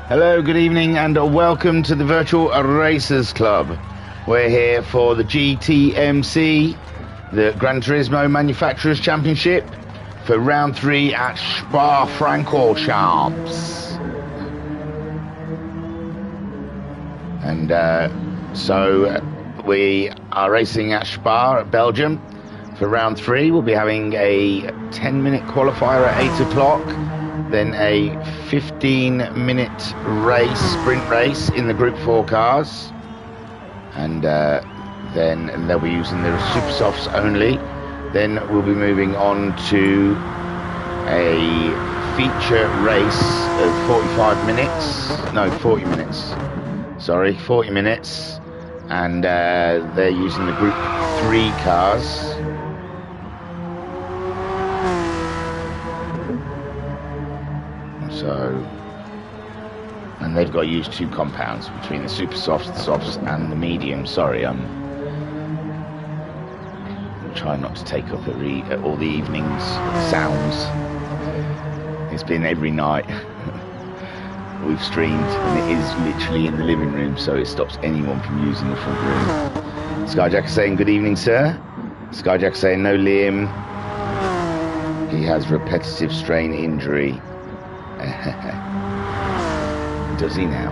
Hello, good evening, and welcome to the Virtual Racers Club. We're here for the GTMC, the Gran Turismo Manufacturers Championship, for round 3 at Spa-Francorchamps. And so we are racing at Spa, Belgium, for round 3. We'll be having a 10-minute qualifier at 8 o'clock. Then a 15-minute race, sprint race in the Group 4 cars. And then they'll be using the Super Softs only. Then we'll be moving on to a feature race of 40 minutes. Sorry, 40 minutes. And they're using the Group 3 cars. So, and they've got to use 2 compounds between the super softs, the softs, and the medium. Sorry, I'm trying not to take up all the evening's sounds. It's been every night we've streamed, and it is literally in the living room, so it stops anyone from using the front room. Skyjack saying good evening, sir. Skyjack saying no, Liam. He has repetitive strain injury. Does he now?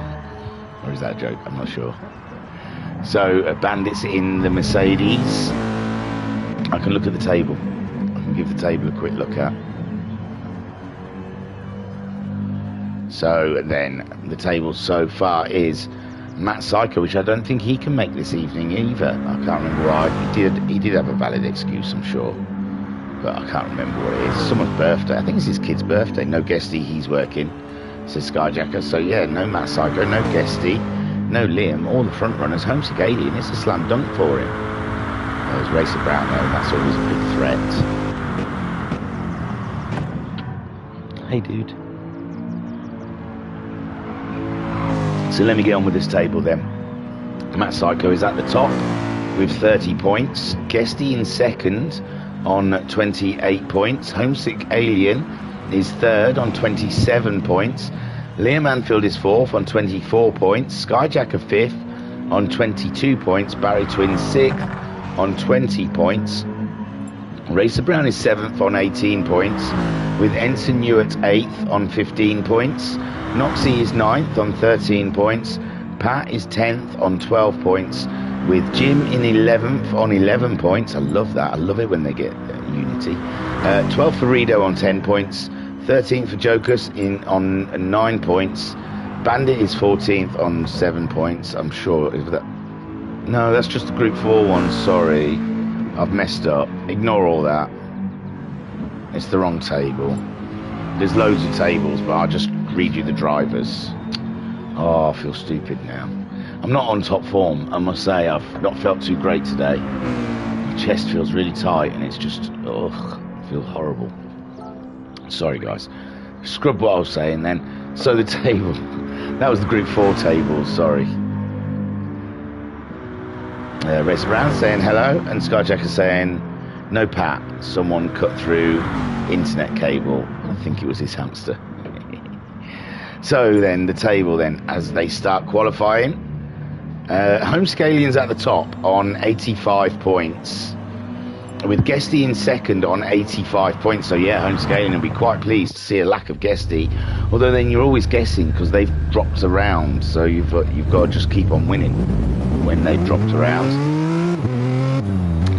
Or is that a joke? I'm not sure. So, Bandit's in the Mercedes. I can look at the table. I can give the table a quick look at. So, then, the table so far is Matt Psycho, which I don't think he can make this evening either. I can't remember why. He did have a valid excuse, I'm sure. But I can't remember what it is. Someone's birthday. I think it's his kid's birthday. No Guesty, he's working, says Skyjacker. So yeah, no Matt Psycho, no Guesty, no Liam. All the front runners. Homesick Alien. It's a slam dunk for him. There's Racer Brown though. That's always a big threat. Hey, dude. So let me get on with this table then. Matt Psycho is at the top with 30 points. Guesty in second on 28 points. Homesick Alien is third on 27 points. Liam Anfield is fourth on 24 points. Skyjacker fifth on 22 points. Barry Twin sixth on 20 points. Racer Brown is seventh on 18 points, with Ensign Ewart eighth on 15 points. Noxie is ninth on 13 points. Pat is 10th on 12 points, with Jim in 11th on 11 points. I love that. I love it when they get unity. 12th for Rido on 10 points. 13th for Jokers on 9 points. Bandit is 14th on 7 points. I'm sure. No, that's just the Group 4 one. Sorry. I've messed up. Ignore all that. It's the wrong table. There's loads of tables, but I'll just read you the drivers. Oh, I feel stupid now. I'm not on top form, I must say. I've not felt too great today. My chest feels really tight and it's just, ugh, I feel horrible. Sorry guys. Scrub what I was saying then. So the table, that was the Group 4 table, sorry. Racer Brown saying hello, and Skyjacker saying no Pat, someone cut through internet cable. I think it was his hamster. So then, the table then, as they start qualifying. Homesick Alien's at the top on 85 points, with Guesty in second on 85 points. So yeah, Homesick Alien will be quite pleased to see a lack of Guesty, although then you're always guessing because they've dropped around, so you've got to just keep on winning when they've dropped around.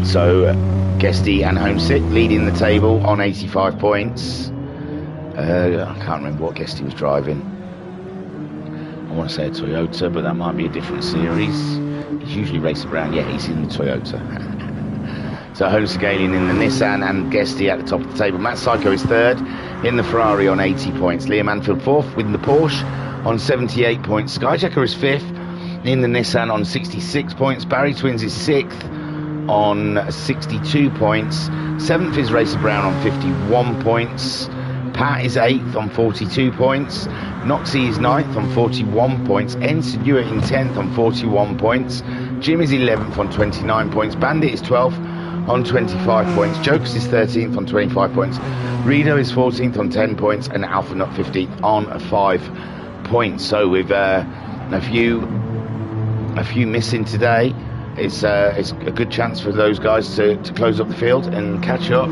So Guesty and Homesick leading the table on 85 points. I can't remember what Guesty was driving. I want to say a Toyota, but that might be a different series. He's usually Racer Brown. Yeah, he's in the Toyota. So Homesick Alien in the Nissan and Guesty at the top of the table. Matt Psycho is third in the Ferrari on 80 points. Liam Anfield fourth with the Porsche on 78 points. Skyjacker is fifth in the Nissan on 66 points. Barry Twins is sixth on 62 points. Seventh is Racer Brown on 51 points. Pat is 8th on 42 points. Noxie is 9th on 41 points. Ensign Ewart in 10th on 41 points. Jim is 11th on 29 points. Bandit is 12th on 25 points. Jokers is 13th on 25 points. Rido is 14th on 10 points. And Alpha Nut 15th on 5 points. So with a few missing today, it's a good chance for those guys to close up the field and catch up.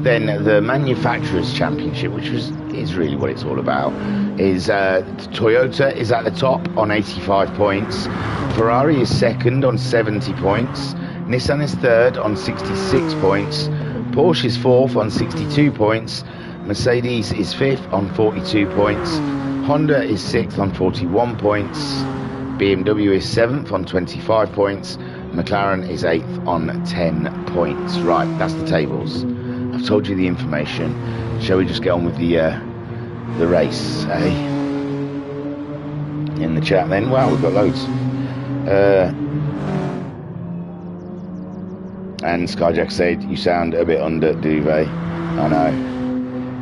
Then the Manufacturers Championship, which is really what it's all about, is Toyota is at the top on 85 points, Ferrari is second on 70 points, Nissan is third on 66 points, Porsche is fourth on 62 points, Mercedes is fifth on 42 points, Honda is sixth on 41 points, BMW is seventh on 25 points, McLaren is eighth on 10 points. Right, that's the tables. I've told you the information. Shall we just get on with the race, eh? In the chat then. Wow, we've got loads. And Skyjack said, you sound a bit under duvet. I know.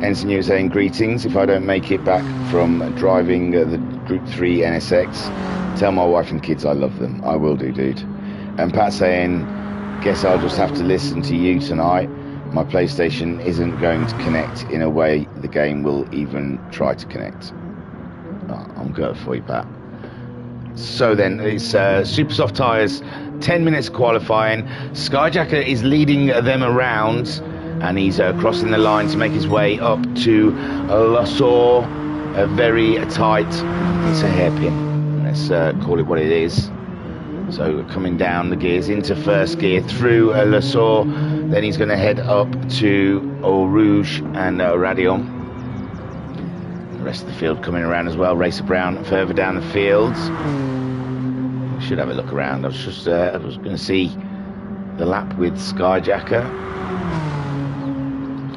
Ensign, you were saying greetings. If I don't make it back from driving the Group 3 NSX, tell my wife and kids I love them. I will do, dude. And Pat saying, guess I'll just have to listen to you tonight. My PlayStation isn't going to connect in a way the game will even try to connect. Oh, I'm good for you, Pat. So then, it's super soft tyres, 10 minutes qualifying. Skyjacker is leading them around, and he's crossing the line to make his way up to Lussor. A very tight, it's a hairpin. Let's call it what it is. So coming down the gears into first gear through Lussor. Then he's going to head up to Eau Rouge and Radion. The rest of the field coming around as well. Racer Brown further down the field. We should have a look around. I was going to see the lap with Skyjacker.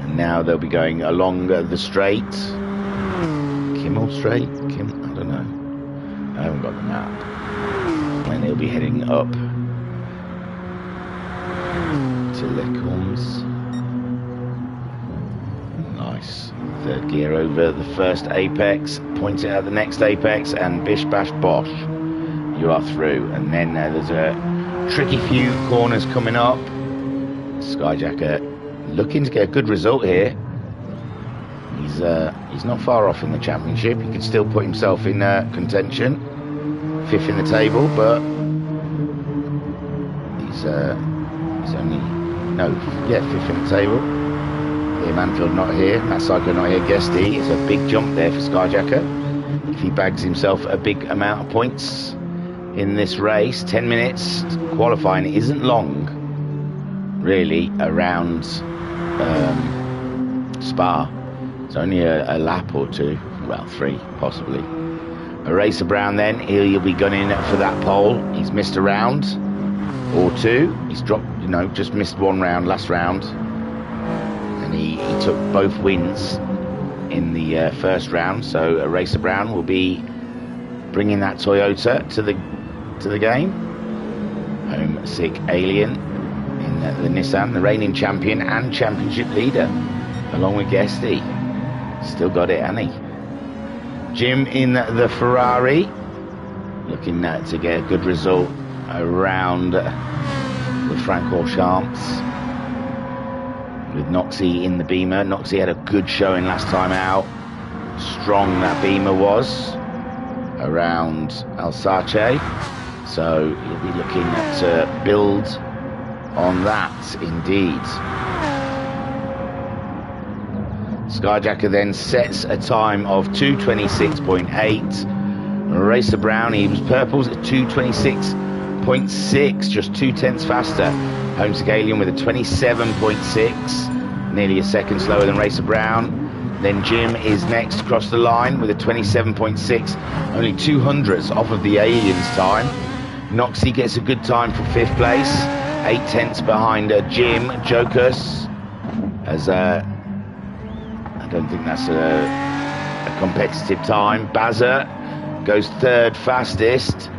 And now they'll be going along the straight. Kimmel Straight? I don't know. I haven't got the map. And he'll be heading up to Lecombs. Nice. Third gear over the first apex, pointing at the next apex, and bish bash bosh, you are through. And then there's a tricky few corners coming up. Skyjacker looking to get a good result here. He's not far off in the championship. He could still put himself in contention, fifth in the table, but he's only fifth in the table. Here, Manfield not here, Matt Psycho not here, Guesty. It's a big jump there for Skyjacker. If he bags himself a big amount of points in this race, 10 minutes qualifying isn't long, really, around Spa. It's only a lap or two, well, 3 possibly. A Racer Brown then, he'll be gunning for that pole. He's missed a round or 2. He's dropped, just missed 1 round, last round. And he took both wins in the first round. So a Racer Brown will be bringing that Toyota to the game. Homesick Alien in the Nissan, the reigning champion and championship leader, along with Guesty. Still got it, hasn't he? Jim in the Ferrari, looking to get a good result around the Francorchamps. With Noxie in the Beamer. Noxie had a good showing last time out. Strong that Beamer was around Alsace. So he'll be looking to build on that indeed. Skyjacker then sets a time of 2:26.8. Racer Brown, he was purples at 2:26.6, just 2 tenths faster. Homesick Alien with a 27.6, nearly a second slower than Racer Brown. Then Jim is next across the line with a 27.6, only 2 hundredths off of the Alien's time. Noxie gets a good time for 5th place, 8 tenths behind Jim. Jokus, as I don't think that's a competitive time. Bazza goes 3rd fastest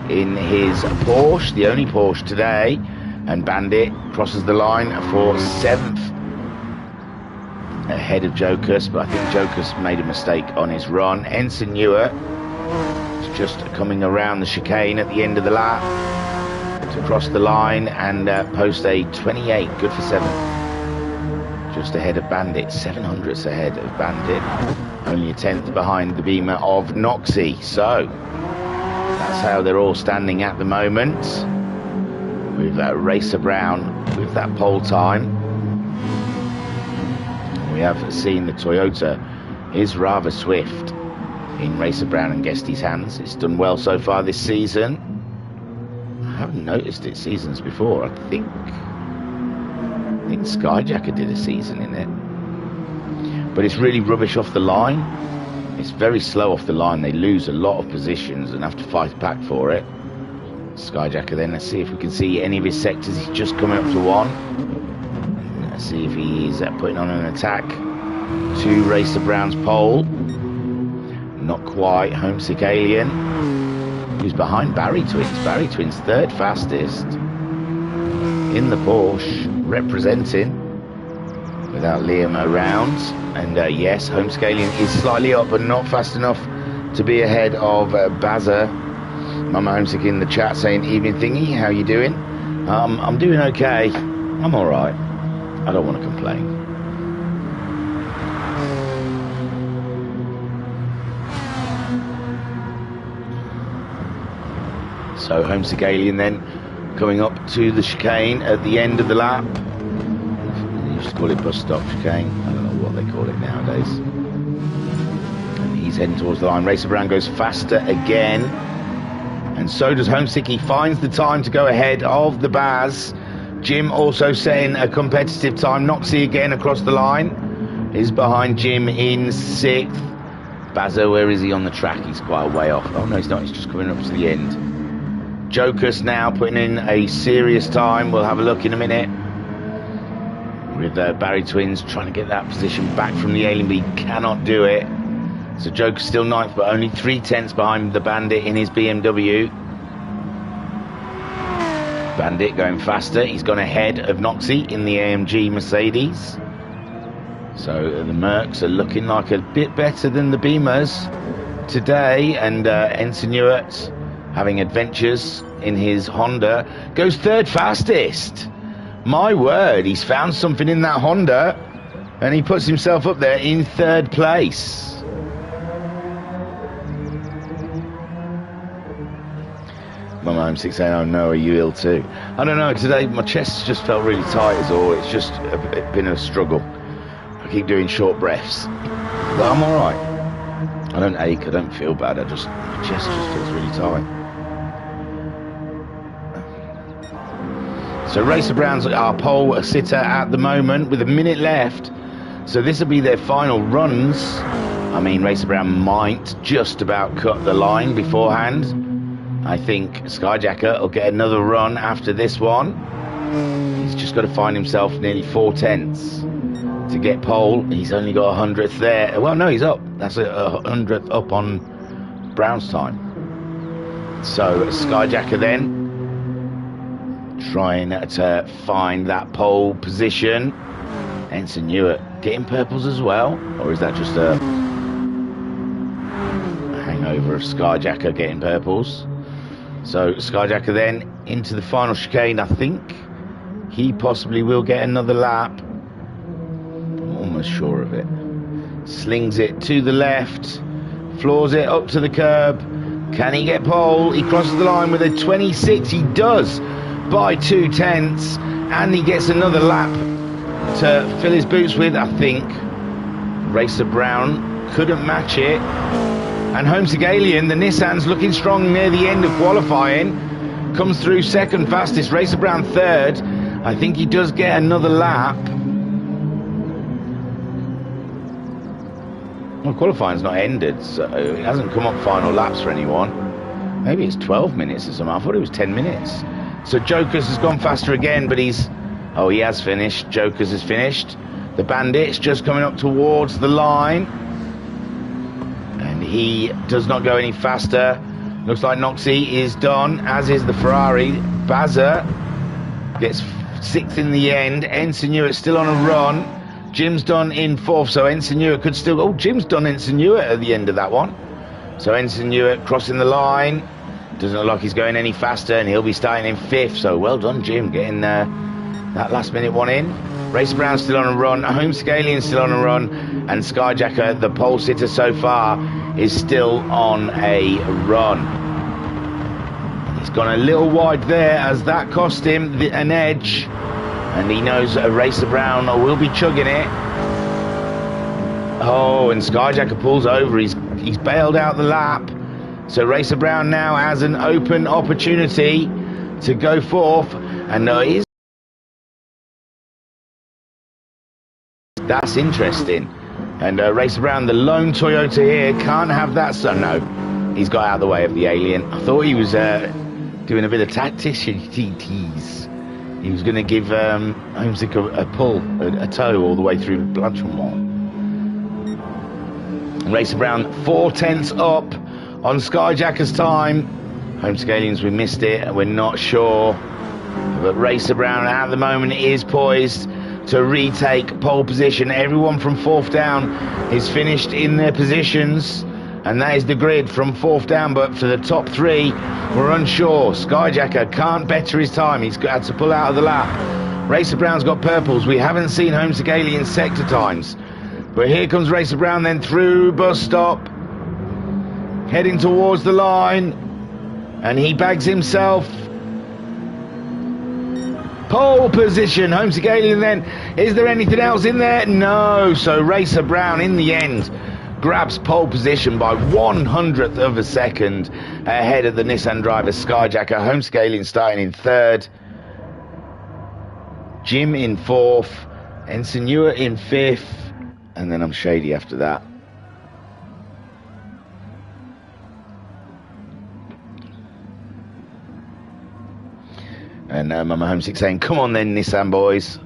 in his Porsche, the only Porsche today, and Bandit crosses the line for 7th ahead of Jokus, but I think Jokus made a mistake on his run. Ensign Newer is just coming around the chicane at the end of the lap to cross the line and post a 28, good for 7th. just ahead of Bandit, 700ths ahead of Bandit, only a tenth behind the Beamer of Noxie. So that's how they're all standing at the moment, with Racer Brown with that pole time. We have seen the Toyota is rather swift in Racer Brown and Guesty's hands. It's done well so far this season. I haven't noticed it seasons before. I think Skyjacker did a season in it, but it's really rubbish off the line. It's very slow off the line. They lose a lot of positions and have to fight back for it. Skyjacker then, let's see if we can see any of his sectors. He's just coming up to one. Let's see if he's putting on an attack to Racer Brown's pole. Not quite. Homesick Alien, who's behind Barry Twins. Barry Twins third fastest in the Porsche, representing without Liam around. And yes, Homesick Alien is slightly up, but not fast enough to be ahead of Bazza. Mama Homesick in the chat saying, evening thingy, how you doing? I'm doing okay. I'm alright. I don't want to complain. So Homesick Alien then coming up to the chicane at the end of the lap. They used to call it bus stop chicane. I don't know what they call it nowadays. And he's heading towards the line. Racer Brown goes faster again, and so does Homesick. He finds the time to go ahead of the Baz. Jim also setting a competitive time. Noxie again across the line. Is behind Jim in 6th. Bazzo, where is he on the track? He's quite a way off. Oh no, he's not. He's just coming up to the end. Joker's now putting in a serious time. We'll have a look in a minute. With Barry Twins trying to get that position back from the Alien, but he cannot do it. So Joker's still 9th, but only 3 tenths behind the Bandit in his BMW. Bandit going faster. He's gone ahead of Noxie in the AMG Mercedes. So the Mercs are looking like a bit better than the Beamers today. And Ensign Ewart, having adventures in his Honda, goes 3rd fastest. My word, he's found something in that Honda, and he puts himself up there in 3rd place. Mama Homesick saying, oh no, are you ill too? I don't know, today my chest just felt really tight is all. It's just been a struggle. I keep doing short breaths, but I'm alright. I don't ache, I don't feel bad, my chest just feels really tight. So Racer Brown's our pole sitter at the moment with a minute left. So this will be their final runs. I mean, Racer Brown might just about cut the line beforehand. I think Skyjacker will get another run after this one. He's just got to find himself nearly 4 tenths to get pole. He's only got 100th there. Well, no, he's up. That's a 100th up on Brown's time. So Skyjacker then trying to find that pole position. Ensign Ewart getting purples as well, or is that just a hangover of Skyjacker getting purples? So Skyjacker then into the final chicane. I think he possibly will get another lap. I'm almost sure of it. Slings it to the left, floors it up to the curb. Can he get pole? He crosses the line with a 26. He does, by 2 tenths, and he gets another lap to fill his boots with. I think Racer Brown couldn't match it, and Homesick Alien, the Nissan's looking strong near the end of qualifying, comes through 2nd fastest. Racer Brown 3rd. I think he does get another lap. Well, qualifying's not ended, so it hasn't come up final laps for anyone. Maybe it's 12 minutes or something. I thought it was 10 minutes. So Jokers has gone faster again, but he has finished. Jokers has finished. The Bandit's just coming up towards the line, and he does not go any faster. Looks like Noxie is done, as is the Ferrari. Bazza gets 6th in the end. Ensign Ewart still on a run. Jim's done in 4th, so Ensign Ewart could still... Oh, Jim's done Ensign Ewart at the end of that one. So Ensign Ewart crossing the line. Doesn't look like he's going any faster, and he'll be starting in 5th. So well done, Jim, getting that last minute one in. Racer Brown still on a run, Homesick Alien still on a run, and Skyjacker, the pole sitter so far, is still on a run. He's gone a little wide there, as that cost him an edge, and he knows Racer Brown will be chugging it. Oh, and Skyjacker pulls over. He's bailed out the lap. So Racer Brown now has an open opportunity to go forth, and that's interesting. And Racer Brown, the lone Toyota here, can't have that. So no, he's got out of the way of the Alien. I thought he was doing a bit of tactician tease. He was going to give Homesick a pull, a tow all the way through Blanchard Wall. Racer Brown 4/10 up on Skyjacker's time. Homesick Aliens, we missed it, we're not sure. But Racer Brown at the moment is poised to retake pole position. Everyone from 4th down is finished in their positions, and that is the grid from 4th down. But for the top 3, we're unsure. Skyjacker can't better his time. He's had to pull out of the lap. Racer Brown's got purples. We haven't seen Homesick Alien's sector times. But here comes Racer Brown then through bus stop, heading towards the line, and he bags himself pole position. Homesick Alien then, is there anything else in there? No. So Racer Brown in the end grabs pole position by 1/100th of a second ahead of the Nissan driver Skyjacker. Homesick Alien starting in 3rd, Jim in 4th, Ensenua in 5th, and then I'm shady after that. And Mama Homesick saying, come on then, Nissan boys.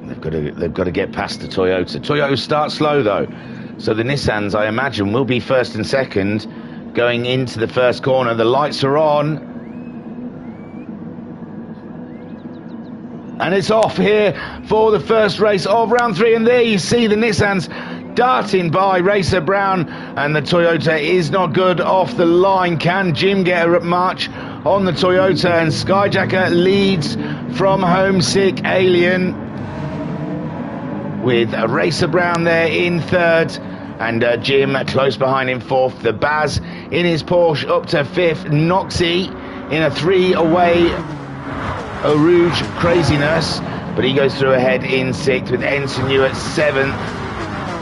They've got to get past the Toyota. Toyotas start slow though, so the Nissans, I imagine, will be 1st and 2nd going into the 1st corner. The lights are on, and it's off here for the first race of round 3. And there you see the Nissans darting by Racer Brown, and the Toyota is not good off the line. Can Jim get a march on the Toyota? And Skyjacker leads from Homesick Alien, with Racer Brown there in 3rd, and Jim close behind him 4th. The Baz in his Porsche up to 5th. Noxie in a 3-away Eau Rouge craziness, but he goes through ahead in 6th, with Ensenua at 7th,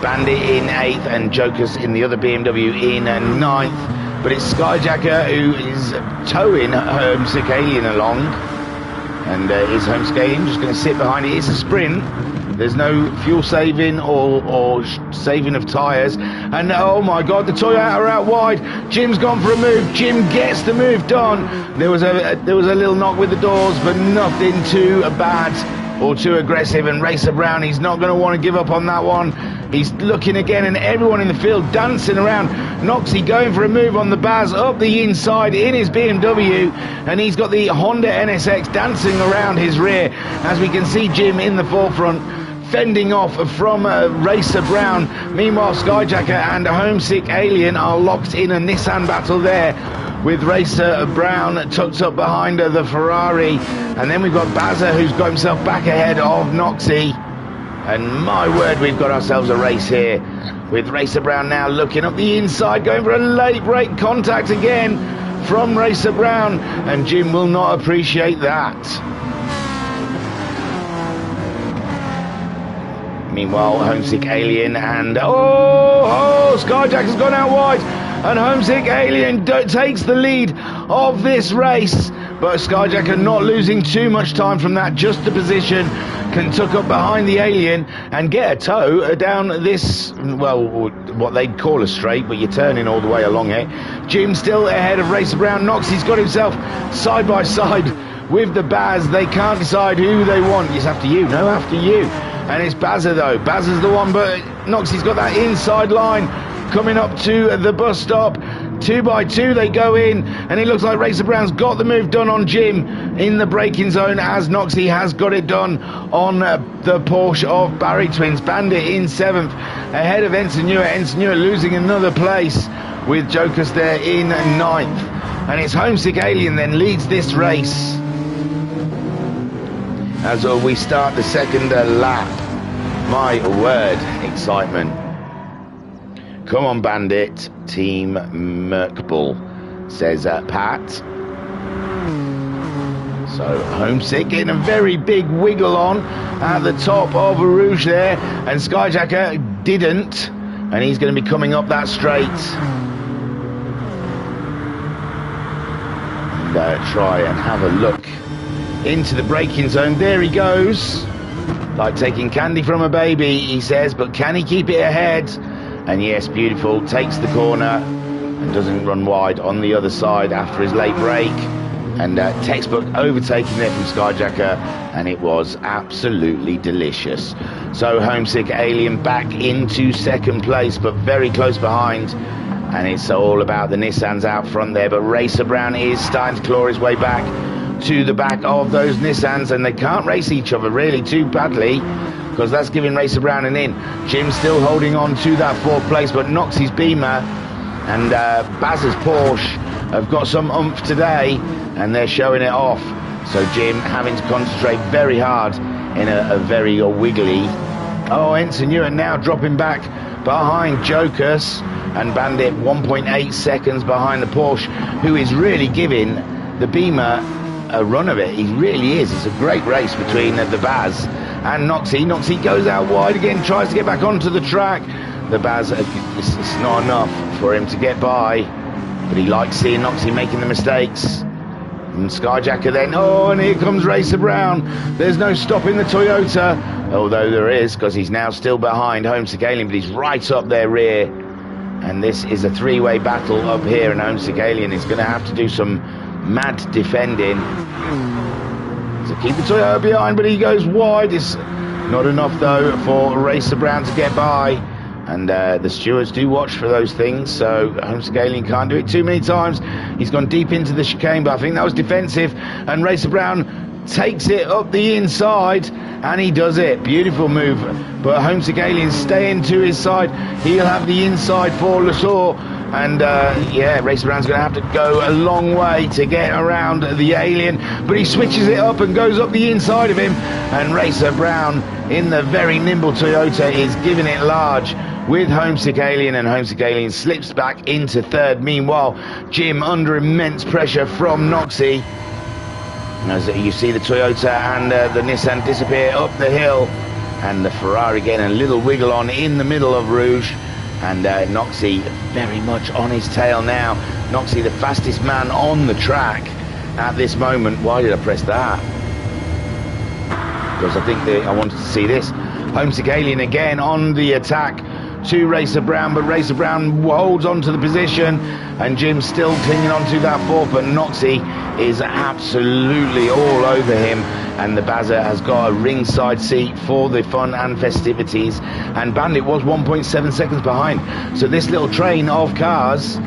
Bandit in 8th, and Jokers in the other BMW in 9th. But it's Skyjacker who is towing Homesick Alien along, and is Homesick Alien just going to sit behind it? It's a sprint. There's no fuel saving or saving of tyres. And oh my God, the Toyota are out wide. Jim's gone for a move. Jim gets the move done. There was a little knock with the doors, but nothing too bad or too aggressive. And Racer Brown, he's not going to want to give up on that one. He's looking again, and everyone in the field dancing around. Noxie going for a move on the Baz up the inside in his BMW, and he's got the Honda NSX dancing around his rear, as we can see Jim in the forefront, fending off from Racer Brown. Meanwhile, Skyjacker and Homesick Alien are locked in a Nissan battle there, with Racer Brown tucked up behind the Ferrari. And then we've got Bazza, who's got himself back ahead of Noxie. And my word, we've got ourselves a race here, with Racer Brown now looking up the inside, going for a late break contact again from Racer Brown, and Jim will not appreciate that. Meanwhile, Homesick Alien and Skyjacker's gone out wide, and Homesick Alien takes the lead of this race. But Skyjacker not losing too much time from that, just the position, can tuck up behind the Alien and get a tow down this, well, what they'd call a straight, but you're turning all the way along it. Jim still ahead of Racer Brown. Noxie's got himself side by side with the Baz. They can't decide who they want. It's after you, no, after you. And it's Bazza though. Bazza's the one, but Noxie's got that inside line coming up to the bus stop. 2 by 2 they go in, and it looks like Racer Brown's got the move done on Jim in the braking zone, as Noxie has got it done on the Porsche of Barry Twins. Bandit in 7th ahead of Ensenua. Ensenua losing another place, with Jokers there in 9th. And it's Homesick Alien then leads this race. as we start the second lap. My word, excitement. Come on, Bandit, Team Merkbull, says Pat. So Homesick getting a very big wiggle on at the top of Rouge there, and Skyjacker didn't, and he's going to be coming up that straight. And try and have a look into the braking zone. There he goes, like taking candy from a baby, he says, but can he keep it ahead? And yes, beautiful, takes the corner and doesn't run wide on the other side after his late break. And textbook overtaking there from Skyjacker, and it was absolutely delicious. So Homesick Alien back into second place, but very close behind. And it's all about the Nissans out front there, but Racer Brown is starting to claw his way back to the back of those Nissans, and they can't race each other really too badly, because that's giving Racer Brown an in. Jim still holding on to that fourth place, but Noxie's Beamer and Baz's Porsche have got some oomph today, and they're showing it off. So Jim having to concentrate very hard in a very wiggly. Oh, Ensign Ewan now dropping back behind Jokers, and Bandit 1.8 seconds behind the Porsche, who is really giving the Beamer a run of it. He really is. It's a great race between the Baz and Noxie. Noxie goes out wide again, tries to get back onto the track. The Baz, it's not enough for him to get by, but he likes seeing Noxie making the mistakes. And Skyjacker then, oh, and here comes Racer Brown. There's no stopping the Toyota, although there is, because he's now still behind Homesick Alien, but he's right up their rear. And this is a three-way battle up here, and Homesick Alien is going to have to do some mad defending to keep the Toyota behind, but he goes wide. It's not enough, though, for Racer Brown to get by. And the stewards do watch for those things, so Homesick Alien can't do it too many times. He's gone deep into the chicane, but I think that was defensive, and Racer Brown takes it up the inside, and he does it. Beautiful move, but Homesick Alien staying to his side. He'll have the inside for Lesaur, and yeah, Racer Brown's going to have to go a long way to get around the Alien, but he switches it up and goes up the inside of him, and Racer Brown in the very nimble Toyota is giving it large with Homesick Alien, and Homesick Alien slips back into third. Meanwhile, Jim under immense pressure from Noxie. As you see the Toyota and the Nissan disappear up the hill, and the Ferrari getting a little wiggle on in the middle of Rouge, and Noxie very much on his tail now. Noxie the fastest man on the track at this moment. Why did I press that? Because I think I wanted to see this. Homesick Alien again on the attack to Racer Brown, but Racer Brown holds on to the position, and Jim's still clinging on to that fourth, but Noxie is absolutely all over him, and the Bazza has got a ringside seat for the fun and festivities, and Bandit was 1.7 seconds behind. So this little train of cars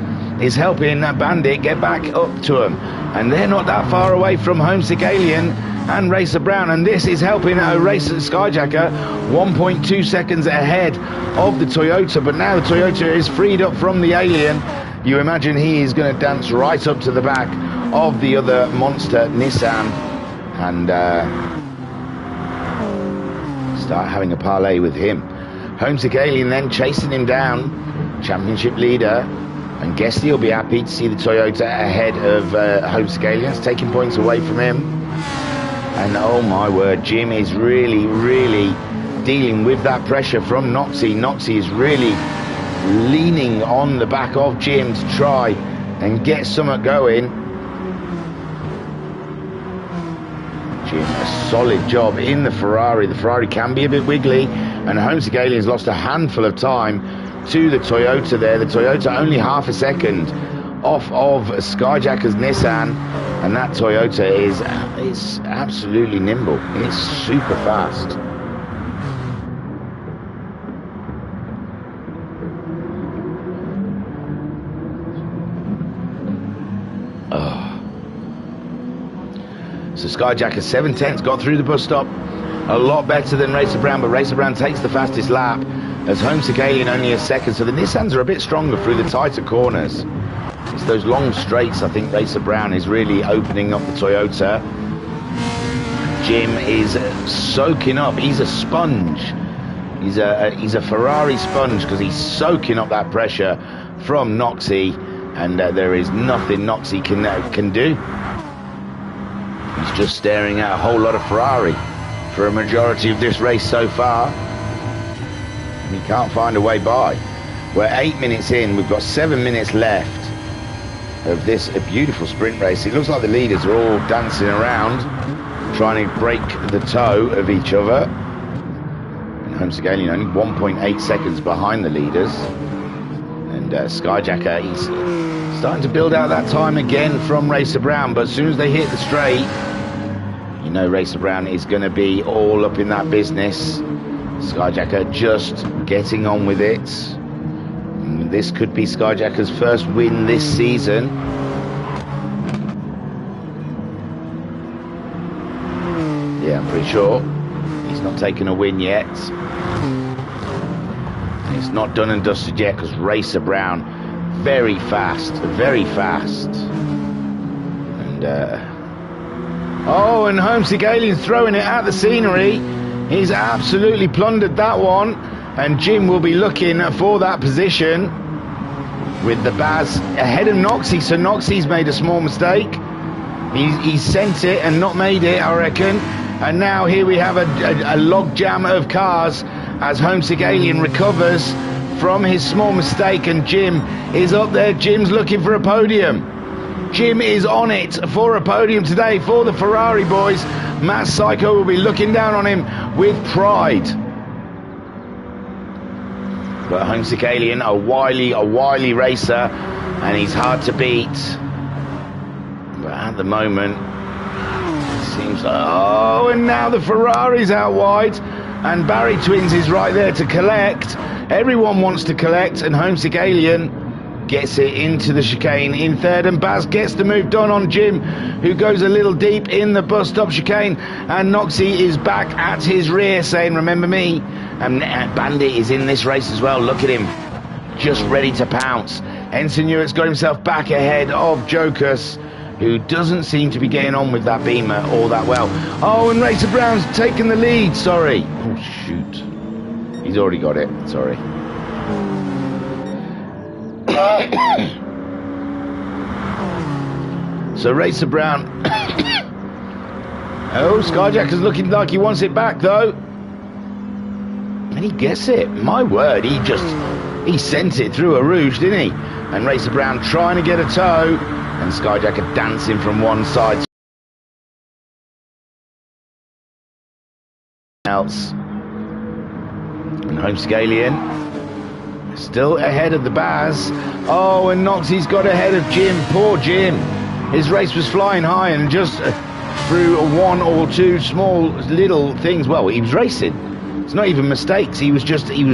is helping Bandit get back up to him, and they're not that far away from Homesick Alien and Racer Brown, and this is helping Racer Skyjacker 1.2 seconds ahead of the Toyota, but now the Toyota is freed up from the Alien. You imagine he is going to dance right up to the back of the other monster Nissan and start having a parlay with him. Homesick Alien then chasing him down, championship leader, and Guesty will be happy to see the Toyota ahead of Homesick Aliens, taking points away from him. And oh my word, Jim is really, really dealing with that pressure from Noxie. Noxie is really leaning on the back of Jim to try and get something going. Jim, a solid job in the Ferrari. The Ferrari can be a bit wiggly, and Homesick Alien's lost a handful of time to the Toyota there. The Toyota only half a second off of Skyjacker's Nissan, and that Toyota is absolutely nimble. It's super fast. So Skyjacker 7/10 got through the bus stop a lot better than Racer Brown, but Racer Brown takes the fastest lap as Homesick Alien only a second. So the Nissans are a bit stronger through the tighter corners. It's those long straights I think Racer Brown is really opening up the Toyota. Jim is soaking up. He's a sponge. He's a Ferrari sponge because he's soaking up that pressure from Noxie, and there is nothing Noxie can do. He's just staring at a whole lot of Ferrari for a majority of this race so far. And he can't find a way by. We're 8 minutes in. We've got 7 minutes left of this beautiful sprint race. It looks like the leaders are all dancing around, trying to break the toe of each other. And Homesick-Alien only 1.8 seconds behind the leaders. And Skyjacker, he's starting to build out that time again from Racer Brown. But as soon as they hit the straight, you know Racer Brown is going to be all up in that business. Skyjacker just getting on with it. And this could be Skyjacker's first win this season. Yeah, I'm pretty sure he's not taken a win yet. It's not done and dusted yet because Racer Brown, very fast, very fast. And oh, and Homesick-Alien's throwing it at the scenery. He's absolutely plundered that one, and Jim will be looking for that position with the Baz ahead of Noxie. So Noxie's made a small mistake. He's sent it and not made it, I reckon. And now here we have a log jam of cars as Homesick-Alien recovers from his small mistake, and Jim is up there. Jim's looking for a podium. Jim is on it for a podium today for the Ferrari boys. Matt Psycho will be looking down on him with pride. But Homesick-Alien, a wily racer, and he's hard to beat. But at the moment, it seems like, oh, and now the Ferrari's out wide, and Barry Twins is right there to collect. Everyone wants to collect, and Homesick-Alien gets it into the chicane in third, and Baz gets the move done on Jim, who goes a little deep in the bus stop chicane, and Noxie is back at his rear saying, remember me. And Bandit is in this race as well. Look at him, just ready to pounce. Ensign Hewitt's got himself back ahead of Jokus, who doesn't seem to be getting on with that Beamer all that well. Oh, and Racer Brown's taken the lead, sorry. Oh, shoot. He's already got it, sorry. So Racer Brown. Oh, Skyjacker's looking like he wants it back though. And he gets it. My word, he sent it through a rouge, didn't he? And Racer Brown trying to get a toe, and Skyjacker dancing from one side else. And Homesick-Alien still ahead of the Baz. Oh, and Noxie's got ahead of Jim. Poor Jim. His race was flying high, and just through one or two small little things. Well, he was racing. It's not even mistakes. He was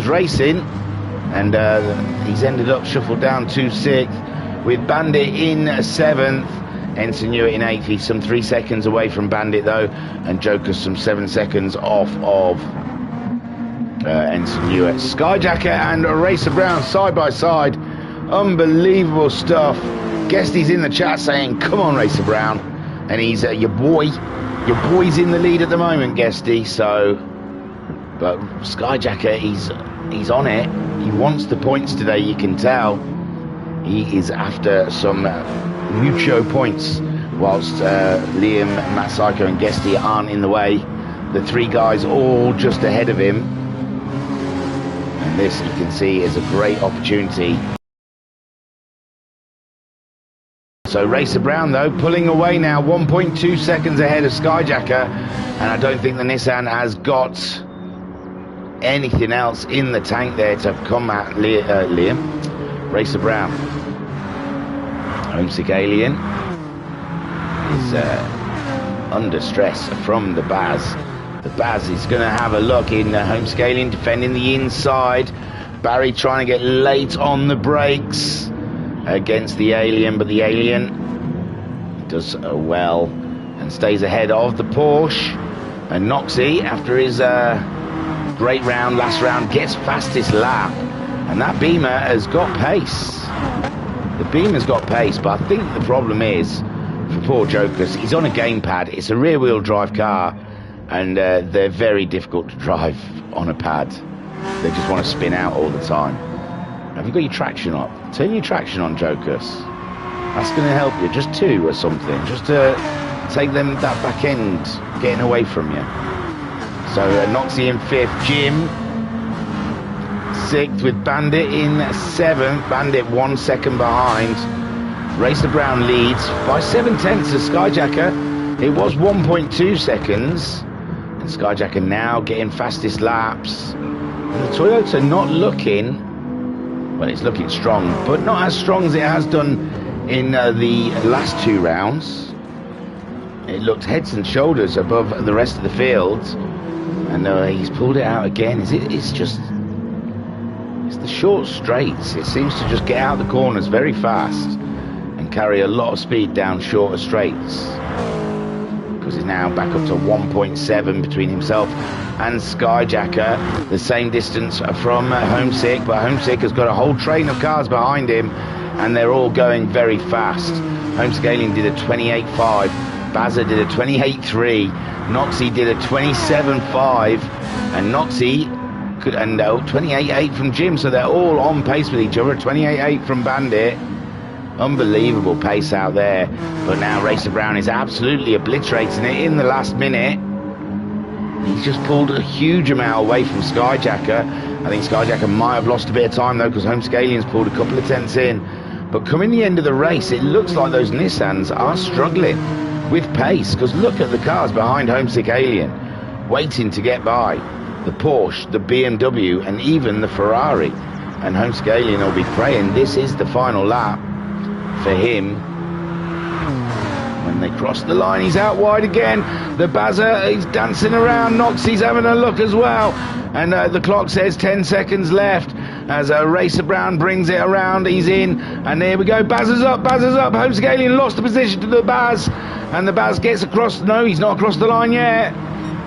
racing, and he's ended up shuffled down to 6th with Bandit in 7th. Ensign Hewitt in 8th. He's some 3 seconds away from Bandit though, and Joker's some 7 seconds off of Ensign Hewitt. Skyjacker and Racer Brown side by side. Unbelievable stuff. Guesty's in the chat saying, come on Racer Brown. And he's your boy's in the lead at the moment, Guesty. So, but Skyjacker, he's on it. He wants the points today, you can tell. He is after some mucho points, whilst Liam, Matt Psycho and Guesty aren't in the way. The 3 guys all just ahead of him. And this, you can see, is a great opportunity. So Racer Brown, though, pulling away now, 1.2 seconds ahead of Skyjacker. And I don't think the Nissan has got anything else in the tank there to combat Liam. Racer Brown. Homesick-Alien is under stress from the Baz. The Baz is going to have a look in. Homesick-Alien defending the inside. Barry trying to get late on the brakes against the Alien, but the Alien does well and stays ahead of the Porsche. And Noxie, after his great round, last round, gets fastest lap. And that Beamer has got pace. The Beamer's got pace, but I think the problem is, for poor Jokers, he's on a gamepad. It's a rear-wheel drive car, and they're very difficult to drive on a pad. They just want to spin out all the time. Have you got your traction up? Turn your traction on, Jokers. That's going to help you. Just 2 or something. Just to take them that back end getting away from you. So Noxie in 5th. Jim 6th with Bandit in 7th. Bandit 1 second behind. Racer Brown leads by 7/10 to Skyjacker. It was 1.2 seconds. And Skyjacker now getting fastest laps. And the Toyota not looking... Well, it's looking strong, but not as strong as it has done in the last 2 rounds. It looked heads and shoulders above the rest of the field. And he's pulled it out again. It's the short straights. It seems to just get out the corners very fast and carry a lot of speed down shorter straights. Because he's now back up to 1.7 between himself and Skyjacker. The same distance from Homesick, but Homesick has got a whole train of cars behind him, and they're all going very fast. Homesick Alien did a 28.5. Bazza did a 28.3. Noxie did a 27.5. And Noxie could, and 28.8 from Jim, so they're all on pace with each other. 28.8 from Bandit. Unbelievable pace out there. But now Racer Brown is absolutely obliterating it in the last minute. He's just pulled a huge amount away from Skyjacker. I think Skyjacker might have lost a bit of time though, because Homesick Alien's pulled a couple of tenths in. But coming the end of the race, it looks like those Nissans are struggling with pace, because look at the cars behind Homesick Alien waiting to get by. The Porsche, the BMW, and even the Ferrari. And Homesick Alien will be praying this is the final lap for him. When they cross the line, he's out wide again. The Bazza, he's dancing around. Noxie's having a look as well. And the clock says 10 seconds left as Racer Brown brings it around. He's in. And there we go. Bazza's up. Bazza's up. Homesick Alien lost the position to the Baz. And the Baz gets across. No, he's not across the line yet.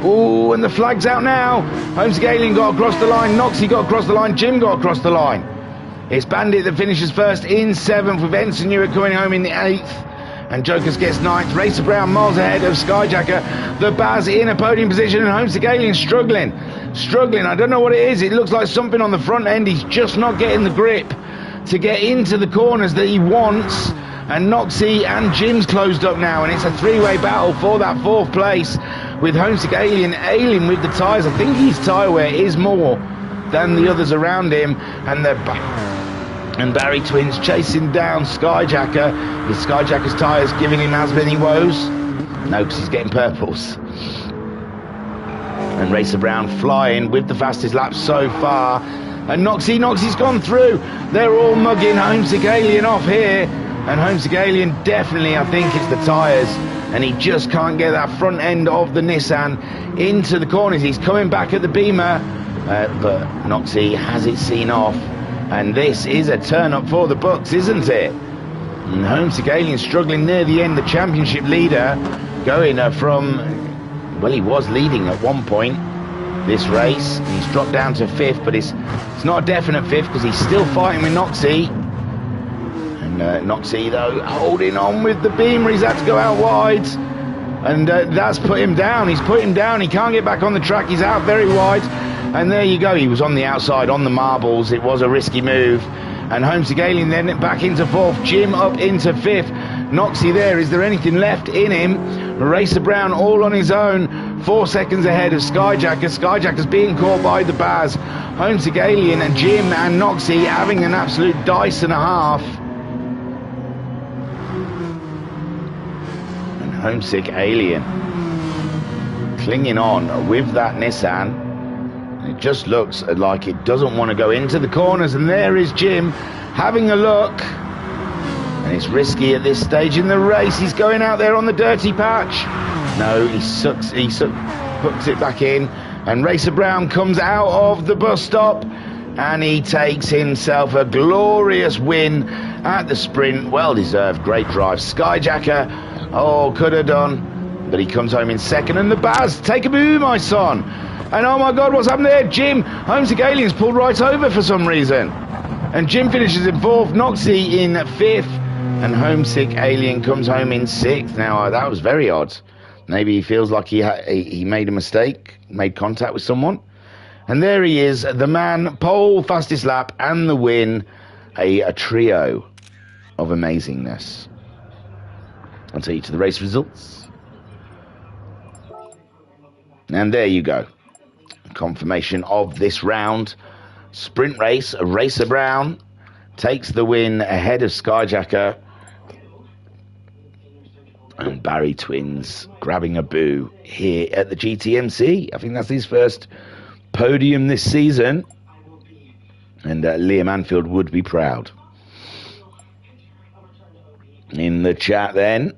Oh, and the flag's out now. Homesick Alien got across the line. Noxie got across the line. Jim got across the line. It's Bandit that finishes first in 7th, with Ensign Hewitt coming home in the 8th. And Jokers gets 9th. Racer Brown miles ahead of Skyjacker. The Baz in a podium position, and Homesick Alien struggling. I don't know what it is. It looks like something on the front end. He's just not getting the grip to get into the corners that he wants. And Noxie and Jim's closed up now, and it's a 3-way battle for that 4th place, with Homesick Alien ailing with the tyres. I think his tyre wear is more than the others around him, and and Barry Twins chasing down Skyjacker, with Skyjacker's tyres giving him as many woes. No, because he's getting purples. And Racer Brown flying with the fastest lap so far. And Noxie's gone through. They're all mugging Homesick Alien off here. And Homesick Alien definitely, I think it's the tyres. And he just can't get that front end of the Nissan into the corners. He's coming back at the Beamer. But Noxie has it seen off. And this is a turn-up for the Bucks, isn't it? And Homesick Alien struggling near the end. The championship leader going from... Well, he was leading at one point this race. He's dropped down to 5th, but it's not a definite 5th, because he's still fighting with Noxie. And Noxie, though, holding on with the Beamer. He's had to go out wide. And that's put him down. He's put him down. He can't get back on the track. He's out very wide. And there you go. He was on the outside, on the marbles. It was a risky move. And Homesick Alien then back into 4th. Jim up into 5th. Noxie there. Is there anything left in him? Racer Brown all on his own. 4 seconds ahead of Skyjacker. Skyjacker's being caught by the Baz. Homesick Alien and Jim and Noxie having an absolute dice and a half. And Homesick Alien clinging on with that Nissan. It just looks like it doesn't want to go into the corners, and there is Jim having a look. And it's risky at this stage in the race. He's going out there on the dirty patch. No, he hooks it back in, and Racer Brown comes out of the bus stop, and he takes himself a glorious win at the sprint. Well deserved, great drive. Skyjacker, oh, could have done, but he comes home in 2nd, and the Baz, take a boo, my son. And oh my God, what's happened there? Jim, Homesick Alien's pulled right over for some reason. And Jim finishes in 4th, Noxie in 5th, and Homesick Alien comes home in 6th. Now, that was very odd. Maybe he feels like he made a mistake, made contact with someone. And there he is, the man, pole, fastest lap, and the win. A trio of amazingness. I'll take you to the race results. And there you go. Confirmation of this round. Sprint race, Racer Brown takes the win ahead of Skyjacker. And Barry Twins grabbing a boo here at the GTMC. I think that's his first podium this season. And Liam Anfield would be proud. In the chat then,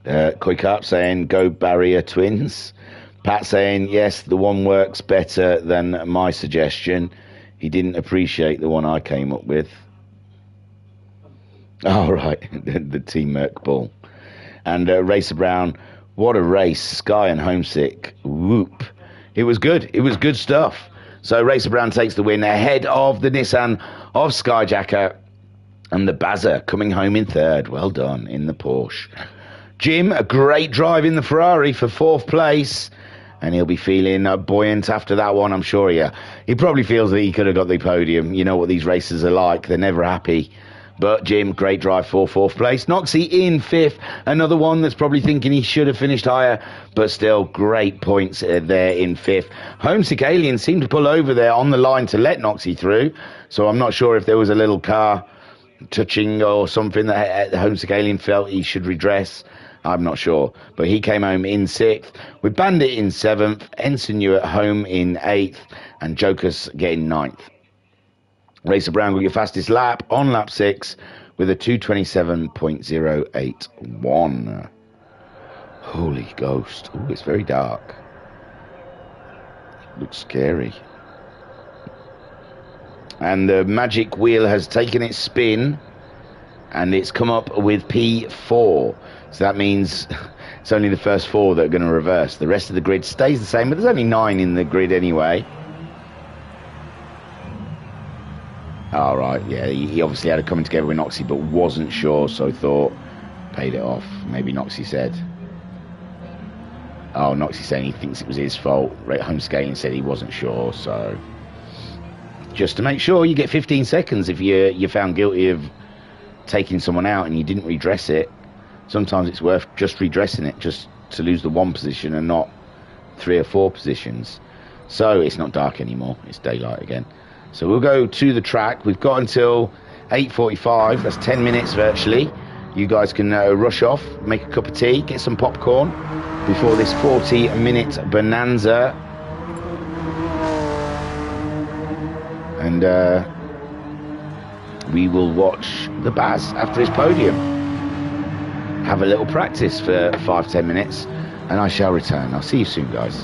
Koi Carp saying, go Barrier Twins. Pat saying, yes, the one works better than my suggestion. He didn't appreciate the one I came up with. Oh, right, the Team Merc ball. And Racer Brown, what a race. Sky and Homesick, whoop. It was good. It was good stuff. So Racer Brown takes the win ahead of the Nissan of Skyjacker. And the Bazza coming home in third. Well done in the Porsche. Jim, a great drive in the Ferrari for fourth place. And he'll be feeling buoyant after that one, I'm sure. He probably feels that he could have got the podium. You know what these races are like. They're never happy. But Jim, great drive for fourth place. Noxie in fifth. Another one that's probably thinking he should have finished higher. But still, great points there in fifth. Homesick Alien seemed to pull over there on the line to let Noxie through. So I'm not sure if there was a little car touching or something that the Homesick Alien felt he should redress. I'm not sure. But he came home in sixth. With Bandit in seventh. Ensign New at home in eighth. And Jokers getting ninth. Racer Brown got your fastest lap on lap 6 with a 2:27.081. Holy ghost. Oh, it's very dark. Looks scary. And the magic wheel has taken its spin and it's come up with P4. So that means it's only the first 4 that are going to reverse. The rest of the grid stays the same, but there's only 9 in the grid anyway. All right, yeah, he obviously had a coming together with Noxie, but wasn't sure, so thought, paid it off. Maybe Noxie said. Oh, Noxie saying he thinks it was his fault. Home Scaling said he wasn't sure, so just to make sure, you get 15 seconds if you're found guilty of taking someone out and you didn't redress it. Sometimes it's worth just redressing it, just to lose the 1 position and not 3 or 4 positions. So it's not dark anymore, it's daylight again. So we'll go to the track. We've got until 8:45. That's 10 minutes virtually. You guys can rush off, make a cup of tea, get some popcorn before this 40-minute bonanza. And we will watch the Baz after his podium. Have a little practice for 5-10 minutes, and I shall return. I'll see you soon, guys.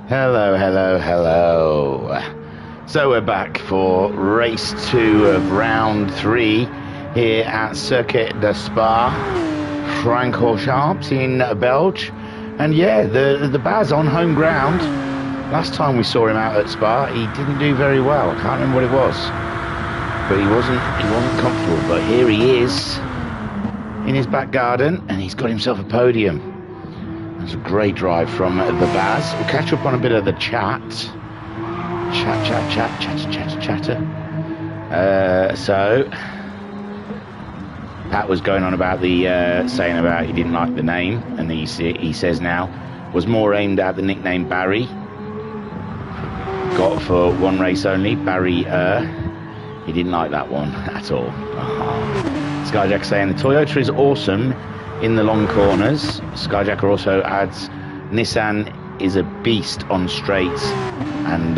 Hello, hello, hello. So we're back for race 2 of round 3 here at Circuit de Spa, Francorchamps in Belgium. And yeah, the Baz on home ground. Last time we saw him out at Spa, he didn't do very well. I can't remember what it was, but he wasn't comfortable. But here he is in his back garden, and he's got himself a podium. That's a great drive from the Baz. We'll catch up on a bit of the chat. Chatter. So Pat was going on about the saying about he didn't like the name, and he says now was more aimed at the nickname Barry. Got for one race only, Barry. He didn't like that one at all. Skyjack saying the Toyota is awesome in the long corners. Skyjacker also adds Nissan is a beast on straights and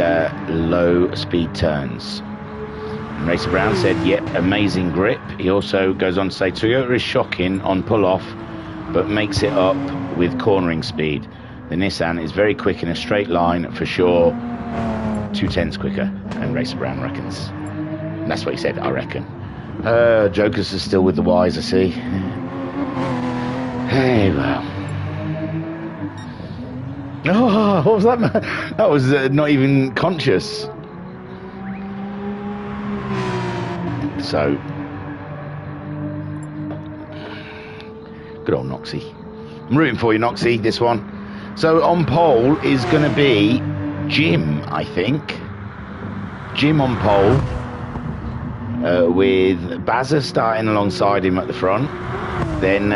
low speed turns. And Racer Brown said, yep, amazing grip. He also goes on to say Toyota is shocking on pull off, but makes it up with cornering speed. The Nissan is very quick in a straight line for sure, 2/10 quicker. And Racer Brown reckons. And that's what he said, I reckon. Jokers are still with the Ys, I see. Hey, well. Oh, what was that, man? That was not even conscious. So, good old Noxie. I'm rooting for you, Noxie, this one. So, on pole is going to be Jim, I think. Jim on pole. With Bazza starting alongside him at the front. Then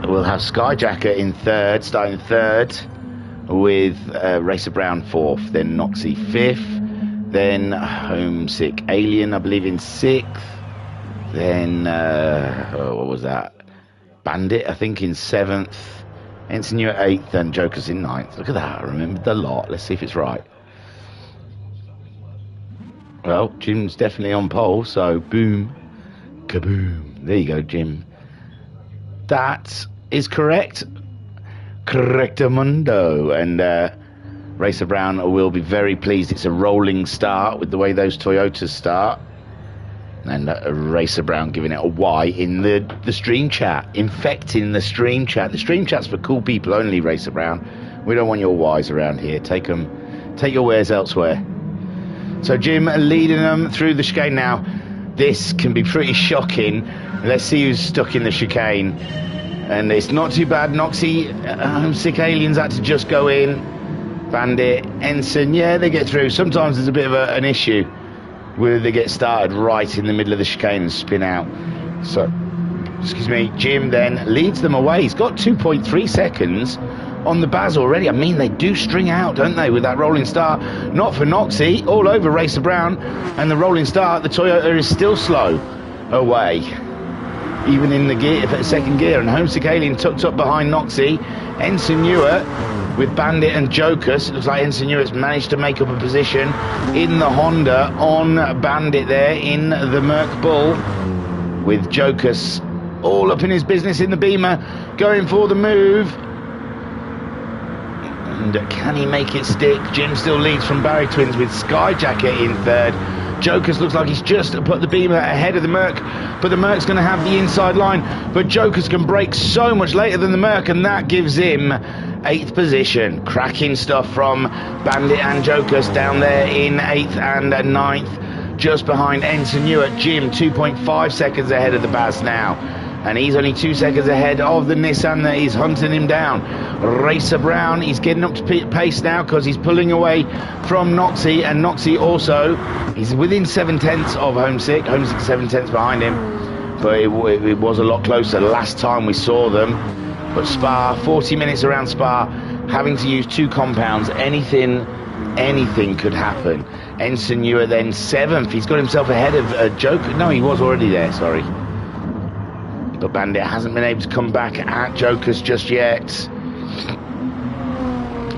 we'll have Skyjacker in third, starting third, with Racer Brown fourth. Then Noxie fifth. Then Homesick Alien, I believe, in sixth. Then, what was that? Bandit, I think, in seventh. Ensign at eighth, and Joker's in ninth. Look at that, I remembered the lot. Let's see if it's right. Well, Jim's definitely on pole, so boom, kaboom. There you go, Jim. That is correct. Correctamundo. And Racer Brown will be very pleased. It's a rolling start with the way those Toyotas start. And Racer Brown giving it a Y in the stream chat. Infecting the stream chat. The stream chat's for cool people only, Racer Brown. We don't want your Ys around here. Take your wares elsewhere. So Jim leading them through the chicane now. This can be pretty shocking. Let's see who's stuck in the chicane. And it's not too bad. Noxie, Homesick Aliens had to just go in. Bandit, Ensign, yeah, they get through. Sometimes there's a bit of an issue where they get started right in the middle of the chicane and spin out. So, excuse me, Jim then leads them away. He's got 2.3 seconds on the Baz already. I mean, they do string out, don't they, with that rolling start? Not for Noxie, all over Racer Brown. And the rolling start, the Toyota is still slow away, even in the gear, second gear. And Homesick Alien tucked up behind Noxie. Ensign with Bandit and Jokers. It looks like Ensign managed to make up a position in the Honda on Bandit there in the Merc Bull, with Jokers all up in his business in the Beamer, going for the move. And can he make it stick? Jim still leads from Barry Twins with Skyjacker in third. Jokers looks like he's just put the Beamer ahead of the Merc, but the Merc's going to have the inside line. But Jokers can brake so much later than the Merc, and that gives him 8th position. Cracking stuff from Bandit and Jokers down there in 8th and 9th, just behind Ensign Jim 2.5 seconds ahead of the Baz now. And he's only 2 seconds ahead of the Nissan that is hunting him down. Racer Brown, he's getting up to pace now because he's pulling away from Noxie. And Noxie also, he's within 7/10 of Homesick. Homesick 7/10 behind him. But it was a lot closer last time we saw them. But Spa, 40 minutes around Spa, having to use 2 compounds. Anything could happen. Ensign then 7th. He's got himself ahead of Joker. No, he was already there, sorry. But Bandit hasn't been able to come back at Jokers just yet.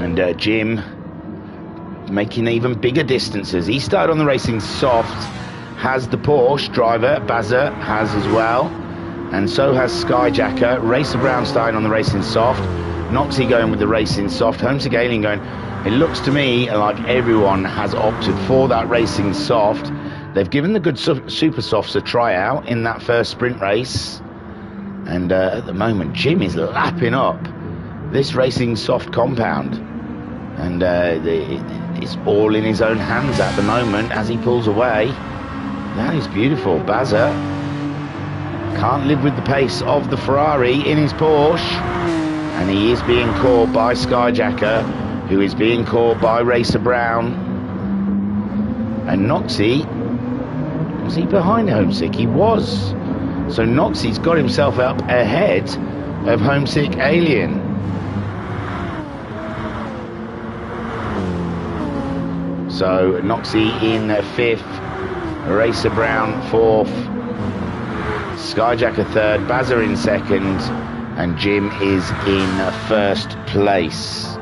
And Jim making even bigger distances. He started on the racing soft, has the Porsche driver, Bazza has as well. And so has Skyjacker. Racer Brown starting on the racing soft. Noxie going with the racing soft. Homesick Alien going It looks to me like everyone has opted for that racing soft. They've given the good super softs a try out in that first sprint race. And at the moment, Jim is lapping up this racing soft compound. And it's all in his own hands at the moment as he pulls away. That is beautiful. Bazza can't live with the pace of the Ferrari in his Porsche. And he is being caught by Skyjacker, who is being caught by Racer Brown. And Noxie, was he behind Homesick? He was. So Noxie's got himself up ahead of Homesick Alien. So Noxie in 5th, Racer Brown 4th, Skyjacker 3rd, Bazza in 2nd, and Jim is in 1st place.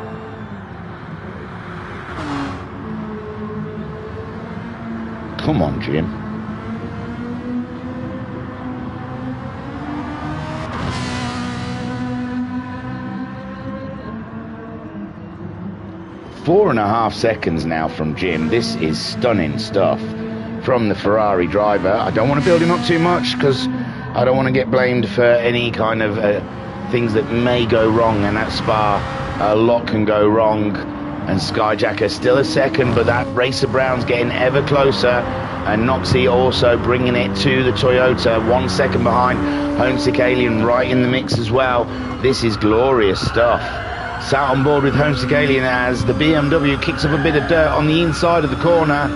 Come on, Jim. Four and a half seconds now from Jim. This is stunning stuff from the Ferrari driver. I don't want to build him up too much because I don't want to get blamed for any kind of things that may go wrong, and at Spa a lot can go wrong. And Skyjacker still a second, but that Racer Brown's getting ever closer, and Noxie also bringing it to the Toyota, 1 second behind. Homesick Alien right in the mix as well. This is glorious stuff. Sat on board with Homesick Alien as the BMW kicks up a bit of dirt on the inside of the corner,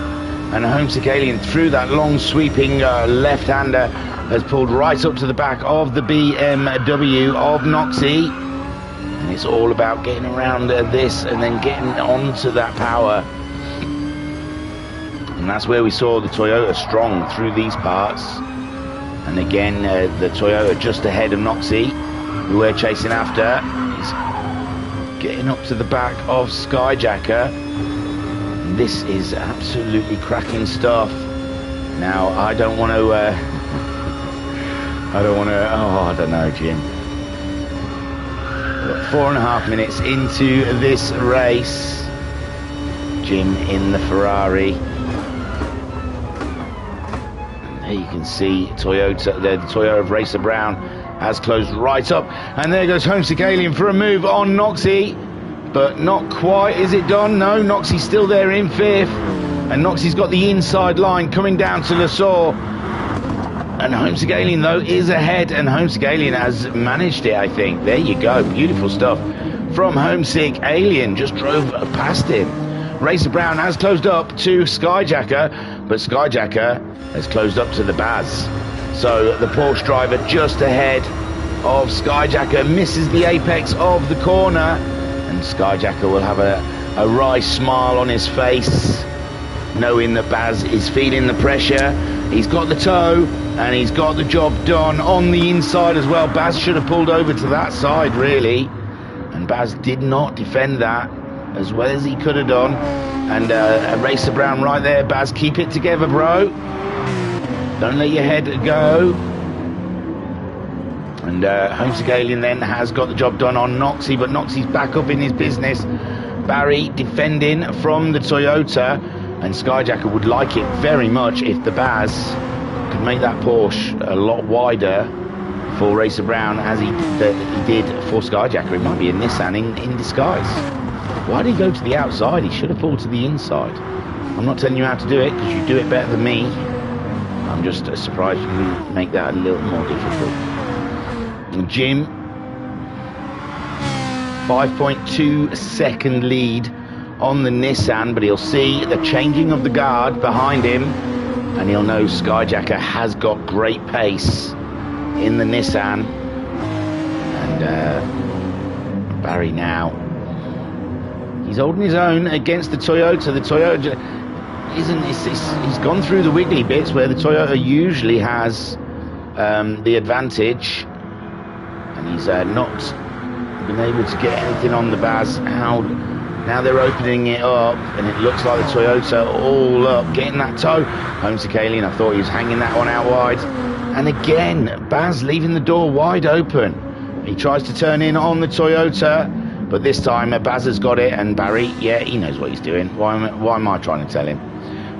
and Homesick Alien through that long sweeping left-hander has pulled right up to the back of the BMW of Noxie. And it's all about getting around this and then getting onto that power. And that's where we saw the Toyota strong through these parts. And again, the Toyota just ahead of Noxie, who we're chasing after. He's getting up to the back of Skyjacker. This is absolutely cracking stuff. Now, I don't want to, I don't know, Jim. 4.5 minutes into this race. Jim in the Ferrari. And there you can see Toyota, the Toyota of Racer Brown has closed right up. And there goes Homesick Alien for a move on Noxie. But not quite. Is it done? No, Noxie's still there in 5th. And Noxie's got the inside line coming down to Le Saw. And Homesick Alien, though, is ahead, and Homesick Alien has managed it, I think. There you go. Beautiful stuff from Homesick Alien. Just drove past him. Racer Brown has closed up to Skyjacker, but Skyjacker has closed up to the Baz. So the Porsche driver just ahead of Skyjacker misses the apex of the corner, and Skyjacker will have a wry smile on his face, knowing that Baz is feeling the pressure. He's got the toe, and he's got the job done on the inside as well. Baz should have pulled over to that side, really. And Baz did not defend that as well as he could have done. And Racer Brown right there. Baz, keep it together, bro. Don't let your head go. And Homesick Alien then has got the job done on Noxie, but Noxie's back up in his business. Barry defending from the Toyota. And Skyjacker would like it very much if the Baz could make that Porsche a lot wider for Racer Brown as he did for Skyjacker. It might be a Nissan in disguise. Why did he go to the outside? He should have pulled to the inside. I'm not telling you how to do it because you do it better than me. I'm just surprised you make that a little more difficult. And Jim, 5.2 second lead on the Nissan, but he'll see the changing of the guard behind him, and he'll know Skyjacker has got great pace in the Nissan. And Barry now, he's holding his own against the Toyota. The Toyota he's gone through the wiggly bits where the Toyota usually has the advantage, and he's not been able to get anything on the Baz. Now they're opening it up, and it looks like the Toyota all up, getting that toe. Homesick Alien, I thought he was hanging that one out wide. And again, Baz leaving the door wide open. He tries to turn in on the Toyota, But this time, Baz has got it, and Barry, yeah, he knows what he's doing. Why am I trying to tell him?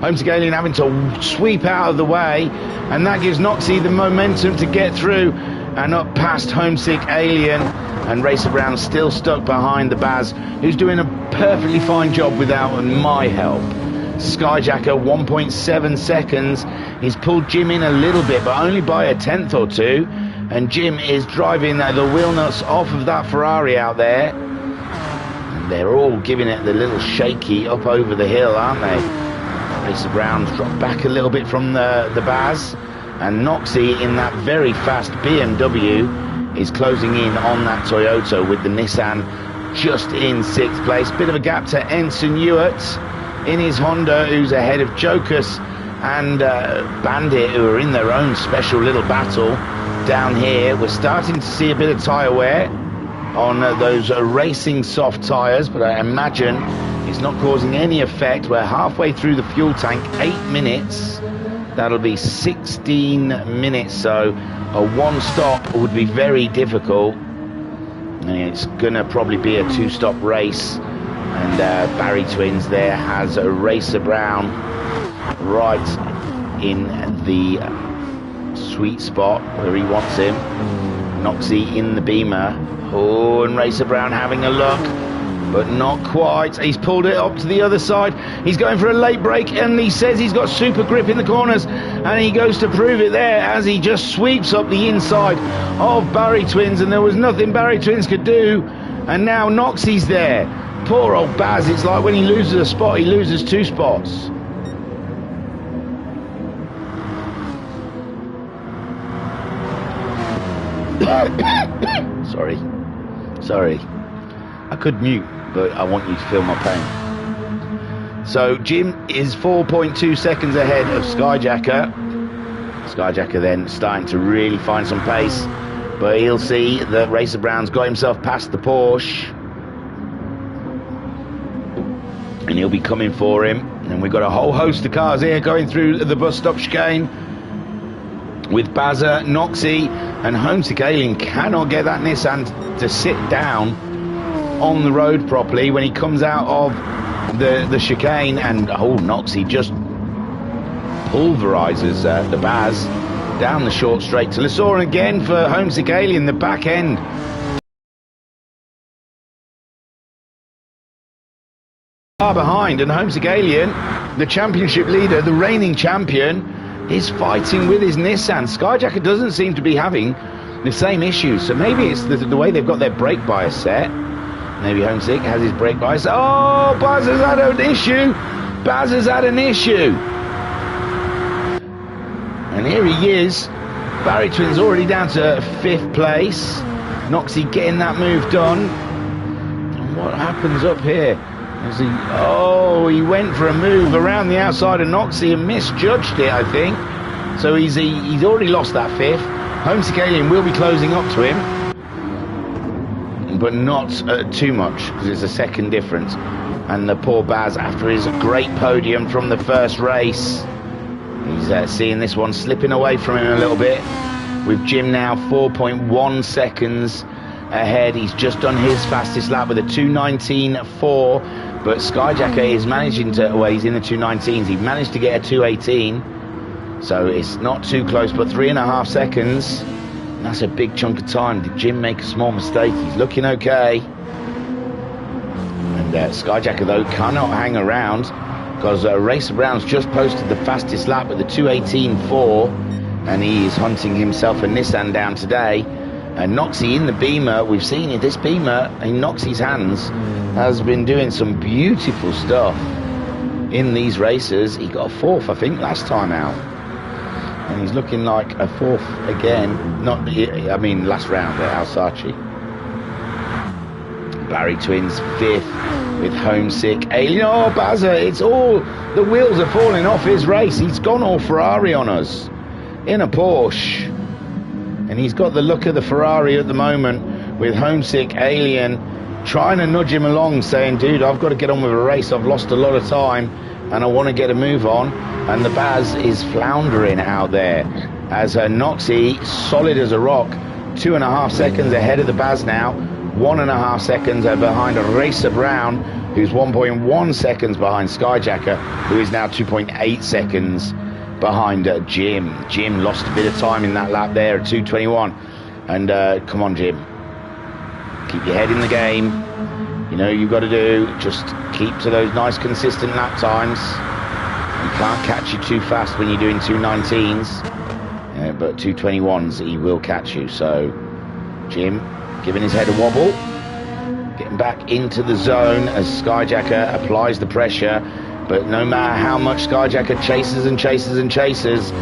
Homesick Alien having to sweep out of the way, and that gives Noxie the momentum to get through and up past Homesick Alien, and Racer Brown still stuck behind the Baz, who's doing a perfectly fine job without my help. Skyjacker 1.7 seconds. He's pulled Jim in a little bit, but only by a tenth or two, and Jim is driving the wheel nuts off of that Ferrari out there, and they're all giving it the little shaky up over the hill, aren't they? Racer Brown's dropped back a little bit from the Baz, and Noxie in that very fast BMW is closing in on that Toyota with the Nissan just in 6th place. Bit of a gap to Ensign Ewart in his Honda, who's ahead of Jokus and Bandit, who are in their own special little battle down here. We're starting to see a bit of tyre wear on those racing soft tyres, but I imagine it's not causing any effect. We're halfway through the fuel tank, 8 minutes. That'll be 16 minutes, so a one stop would be very difficult. And it's gonna probably be a 2-stop race, and Barry Twins there has a Racer Brown right in the sweet spot where he wants him. Noxie in the Beamer. Oh, and Racer Brown having a look, but not quite. He's pulled it up to the other side. He's going for a late break, and he says he's got super grip in the corners, and he goes to prove it there as he just sweeps up the inside of Barry Twins, and there was nothing Barry Twins could do. And now Noxie's there. Poor old Baz. It's like when he loses a spot, he loses 2 spots. Sorry. I could mute, but I want you to feel my pain. So Jim is 4.2 seconds ahead of Skyjacker. Skyjacker then starting to really find some pace, but he'll see that Racer Brown's got himself past the Porsche, and he'll be coming for him. And we've got a whole host of cars here going through the bus stop chicane with Bazza, Noxie, and Homesick Alien cannot get that Nissan to sit down on the road properly when he comes out of the chicane, and Noxie just pulverizes the Baz down the short straight to Lesoran again for Homesick Alien, the back end. Far behind, and Homesick Alien, the championship leader, the reigning champion, is fighting with his Nissan. Skyjacker doesn't seem to be having the same issues, so maybe it's the way they've got their brake bias set. Maybe Homesick has his brake bias. Oh, Baz has had an issue. Baz has had an issue. And here he is. Barry Twins already down to 5th place. Noxie getting that move done. And what happens up here? He went for a move around the outside of Noxie and misjudged it, I think. So he's already lost that 5th. Homesick Alien will be closing up to him, but not too much, because it's a second difference. And the poor Baz, after his great podium from the first race, he's seeing this one slipping away from him a little bit. With Jim now 4.1 seconds ahead. He's just done his fastest lap with a 2:19.4, but Skyjacker is managing to, well, he's in the 2:19s. He managed to get a 2:18, so it's not too close, but 3.5 seconds. That's a big chunk of time. Did Jim make a small mistake? He's looking okay. And Skyjacker, though, cannot hang around, because Racer Brown's just posted the fastest lap with a 2:18.4, and he is hunting himself a Nissan down today. And Noxie in the Beamer, we've seen it, this Beamer in Noxie's hands has been doing some beautiful stuff in these races. He got a 4th, I think, last time out. And he's looking like a 4th again. Last round at Alsace. Barry Twins 5th with Homesick Alien. Oh, Bazza, it's all, the wheels are falling off his race. He's gone all Ferrari on us in a Porsche. And he's got the look of the Ferrari at the moment, with Homesick Alien trying to nudge him along, saying, dude, I've got to get on with a race. I've lost a lot of time and I want to get a move on. And the Baz is floundering out there as Noxie, solid as a rock, 2.5 seconds ahead of the Baz now, 1.5 seconds behind Racer Brown, who's 1.1 seconds behind Skyjacker, who is now 2.8 seconds behind Jim. Jim lost a bit of time in that lap there at 2:21. And come on, Jim. Keep your head in the game. You know you've got to do. Just keep to those nice consistent lap times. He can't catch you too fast when you're doing 2:19s. But 2:21s, he will catch you. So, Jim giving his head a wobble. Getting back into the zone as Skyjacker applies the pressure. But no matter how much Skyjacker chases and chases and chases,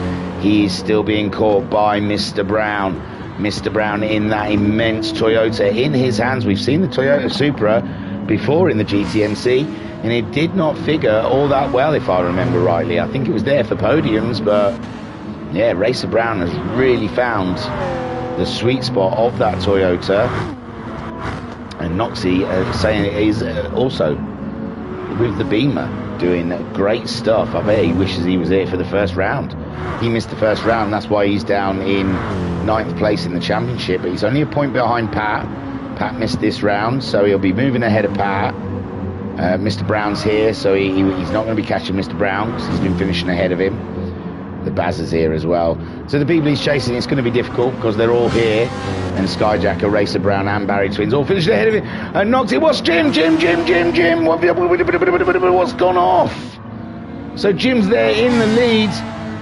he is still being caught by Mr. Brown. Mr. Brown in that immense Toyota in his hands. We've seen the Toyota Supra before in the GTMC, and it did not figure all that well, if I remember rightly. I think it was there for podiums, but yeah, Racer Brown has really found the sweet spot of that Toyota. And Noxie saying it is also with the Beamer doing great stuff. I bet he wishes he was there for the first round. He missed the first round, that's why he's down in 9th place in the championship, but he's only a point behind Pat. Pat missed this round, so he'll be moving ahead of Pat. Mr. Brown's here, so he's not going to be catching Mr. Brown because he's been finishing ahead of him. The Baz is here as well. So the people he's chasing, it's going to be difficult because they're all here. And Skyjacker, Racer Brown and Barry Twins all finished ahead of him. And Noxie, what's Jim? What's gone off? So Jim's there in the lead.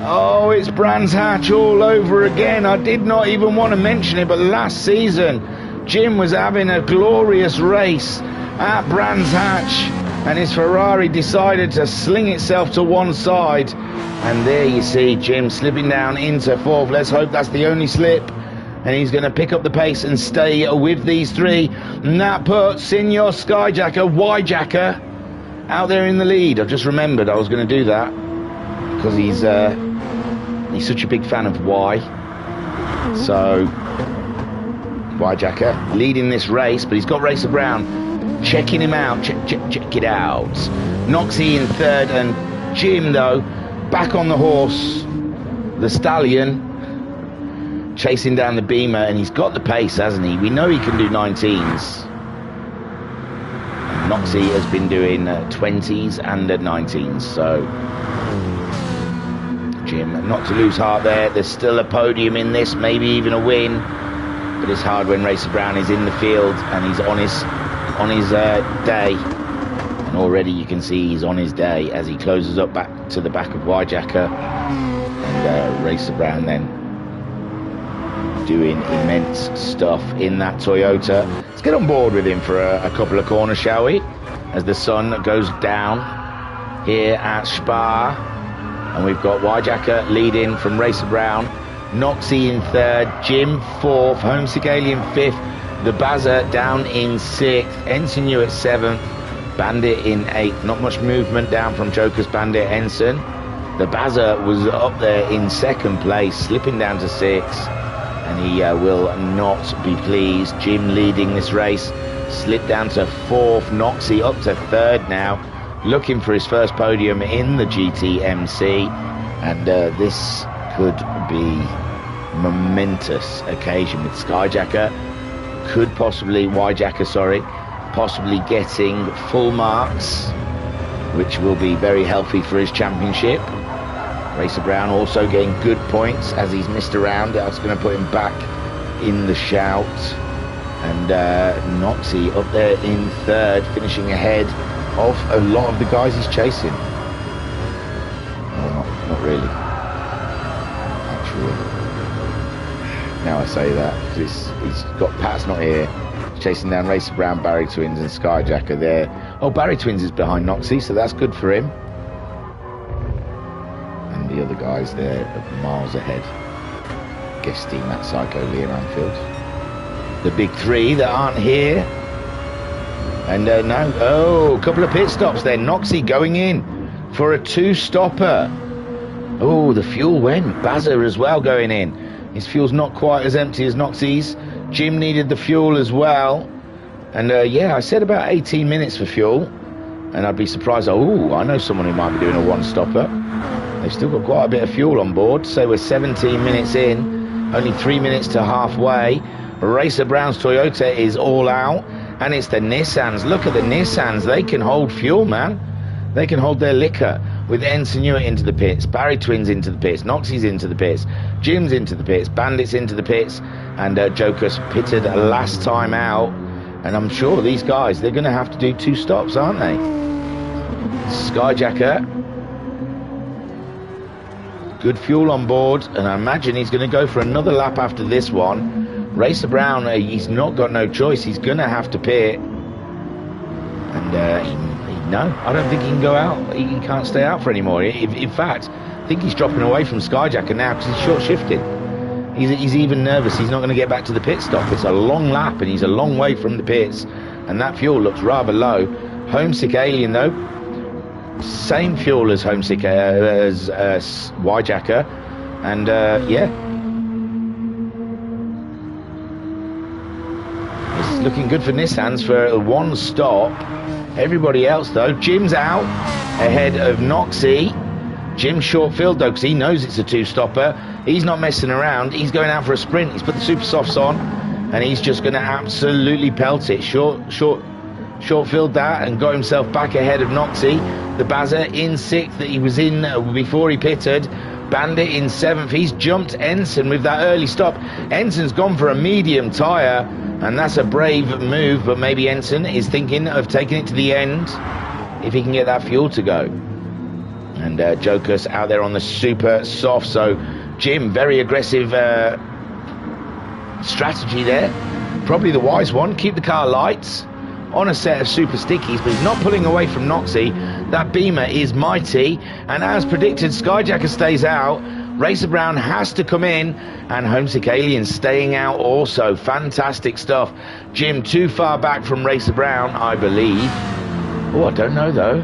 Oh, it's Brands Hatch all over again. I did not even want to mention it, but last season, Jim was having a glorious race at Brands Hatch. And his Ferrari decided to sling itself to one side. And there you see Jim slipping down into 4th. Let's hope that's the only slip. And he's going to pick up the pace and stay with these three. And that puts Senior Skyjacker, Y-Jacker, out there in the lead. I've just remembered I was going to do that. Because he's such a big fan of Y. So, Y-Jacker leading this race. But he's got Racer Brown checking him out. Check it out. Noxie in 3rd. And Jim, though, back on the horse, the Stallion, chasing down the Beamer, and he's got the pace, hasn't he? We know he can do 19s. And Noxie has been doing 20s and 19s, so Jim, not to lose heart there. There's still a podium in this, maybe even a win, but it's hard when Racer Brown is in the field and he's on his day. And already you can see he's on his day as he closes up back to the back of Y-Jacker. And Racer Brown then doing immense stuff in that Toyota. Let's get on board with him for a couple of corners, shall we? As the sun goes down here at Spa. And we've got Y-Jacker leading from Racer Brown. Noxie in 3rd, Jim 4th, Homesick Alien 5th, the Bazza down in 6th, Ensign at 7th, Bandit in 8th. Not much movement down from Joker's Bandit Ensign. The Bazza was up there in 2nd place, slipping down to 6th, and he will not be pleased. Jim leading this race, slipped down to 4th. Noxie up to 3rd now, looking for his first podium in the GTMC, and this could be momentous occasion with Skyjacker, could possibly, Y-Jacker, sorry, possibly getting full marks, which will be very healthy for his championship. Racer Brown also getting good points as he's missed around. That's going to put him back in the shout. And Noxie up there in 3rd, finishing ahead of a lot of the guys he's chasing. Well, not really. Actually, now I say that, because he's got Pat's not here. He's chasing down Racer Brown, Barry Twins and Skyjacker there. Oh, Barry Twins is behind Noxie, so that's good for him. And the other guys there are miles ahead. Guesting that Psycho Liam Anfield. The big three that aren't here. And no, a couple of pit stops there. Noxie going in for a 2-stopper. Oh, the fuel went. Bazza as well going in. His fuel's not quite as empty as Noxie's. Jim needed the fuel as well. And yeah, I said about 18 minutes for fuel. And I'd be surprised. Oh, I know someone who might be doing a 1-stopper. They've still got quite a bit of fuel on board. So we're 17 minutes in. Only 3 minutes to halfway. Racer Brown's Toyota is all out, and it's the Nissans. Look at the Nissans. They can hold fuel, man. They can hold their liquor. With Ensign Hewitt into the pits, Barry Twins into the pits, Noxie's into the pits, Jim's into the pits, Bandit's into the pits, and Joker's pitted last time out. And I'm sure these guys, they're going to have to do 2 stops, aren't they? Skyjacker, good fuel on board, and I imagine he's going to go for another lap after this one. Racer Brown, he's not got no choice. He's going to have to pit. And no, I don't think he can go out. He can't stay out for any more. In fact, I think he's dropping away from Skyjacker now because he's short-shifted. He's even nervous. He's not going to get back to the pit stop. It's a long lap, and he's a long way from the pits. And that fuel looks rather low. Homesick Alien, though, same fuel as Homesick as Yjacker. And, yeah. It's looking good for Nissans for 1 stop. Everybody else, though, Jim's out ahead of Noxie. Jim's short field, though, because he knows it's a 2-stopper. He's not messing around. He's going out for a sprint. He's put the super softs on, and he's just going to absolutely pelt it. Short field that, and got himself back ahead of Noxie. The Bazza in 6th that he was in before he pitted. Bandit in 7th. He's jumped Ensign with that early stop. Ensign's gone for a medium tyre, and that's a brave move, but maybe Ensign is thinking of taking it to the end if he can get that fuel to go. And Joker's out there on the super soft, so Jim, very aggressive strategy there. Probably the wise one. Keep the car light on a set of super stickies, but he's not pulling away from Noxie. That Beamer is mighty, and as predicted, Skyjacker stays out. Racer Brown has to come in, and Homesick Alien staying out also. Fantastic stuff. Jim too far back from Racer Brown, I believe. Oh, I don't know, though.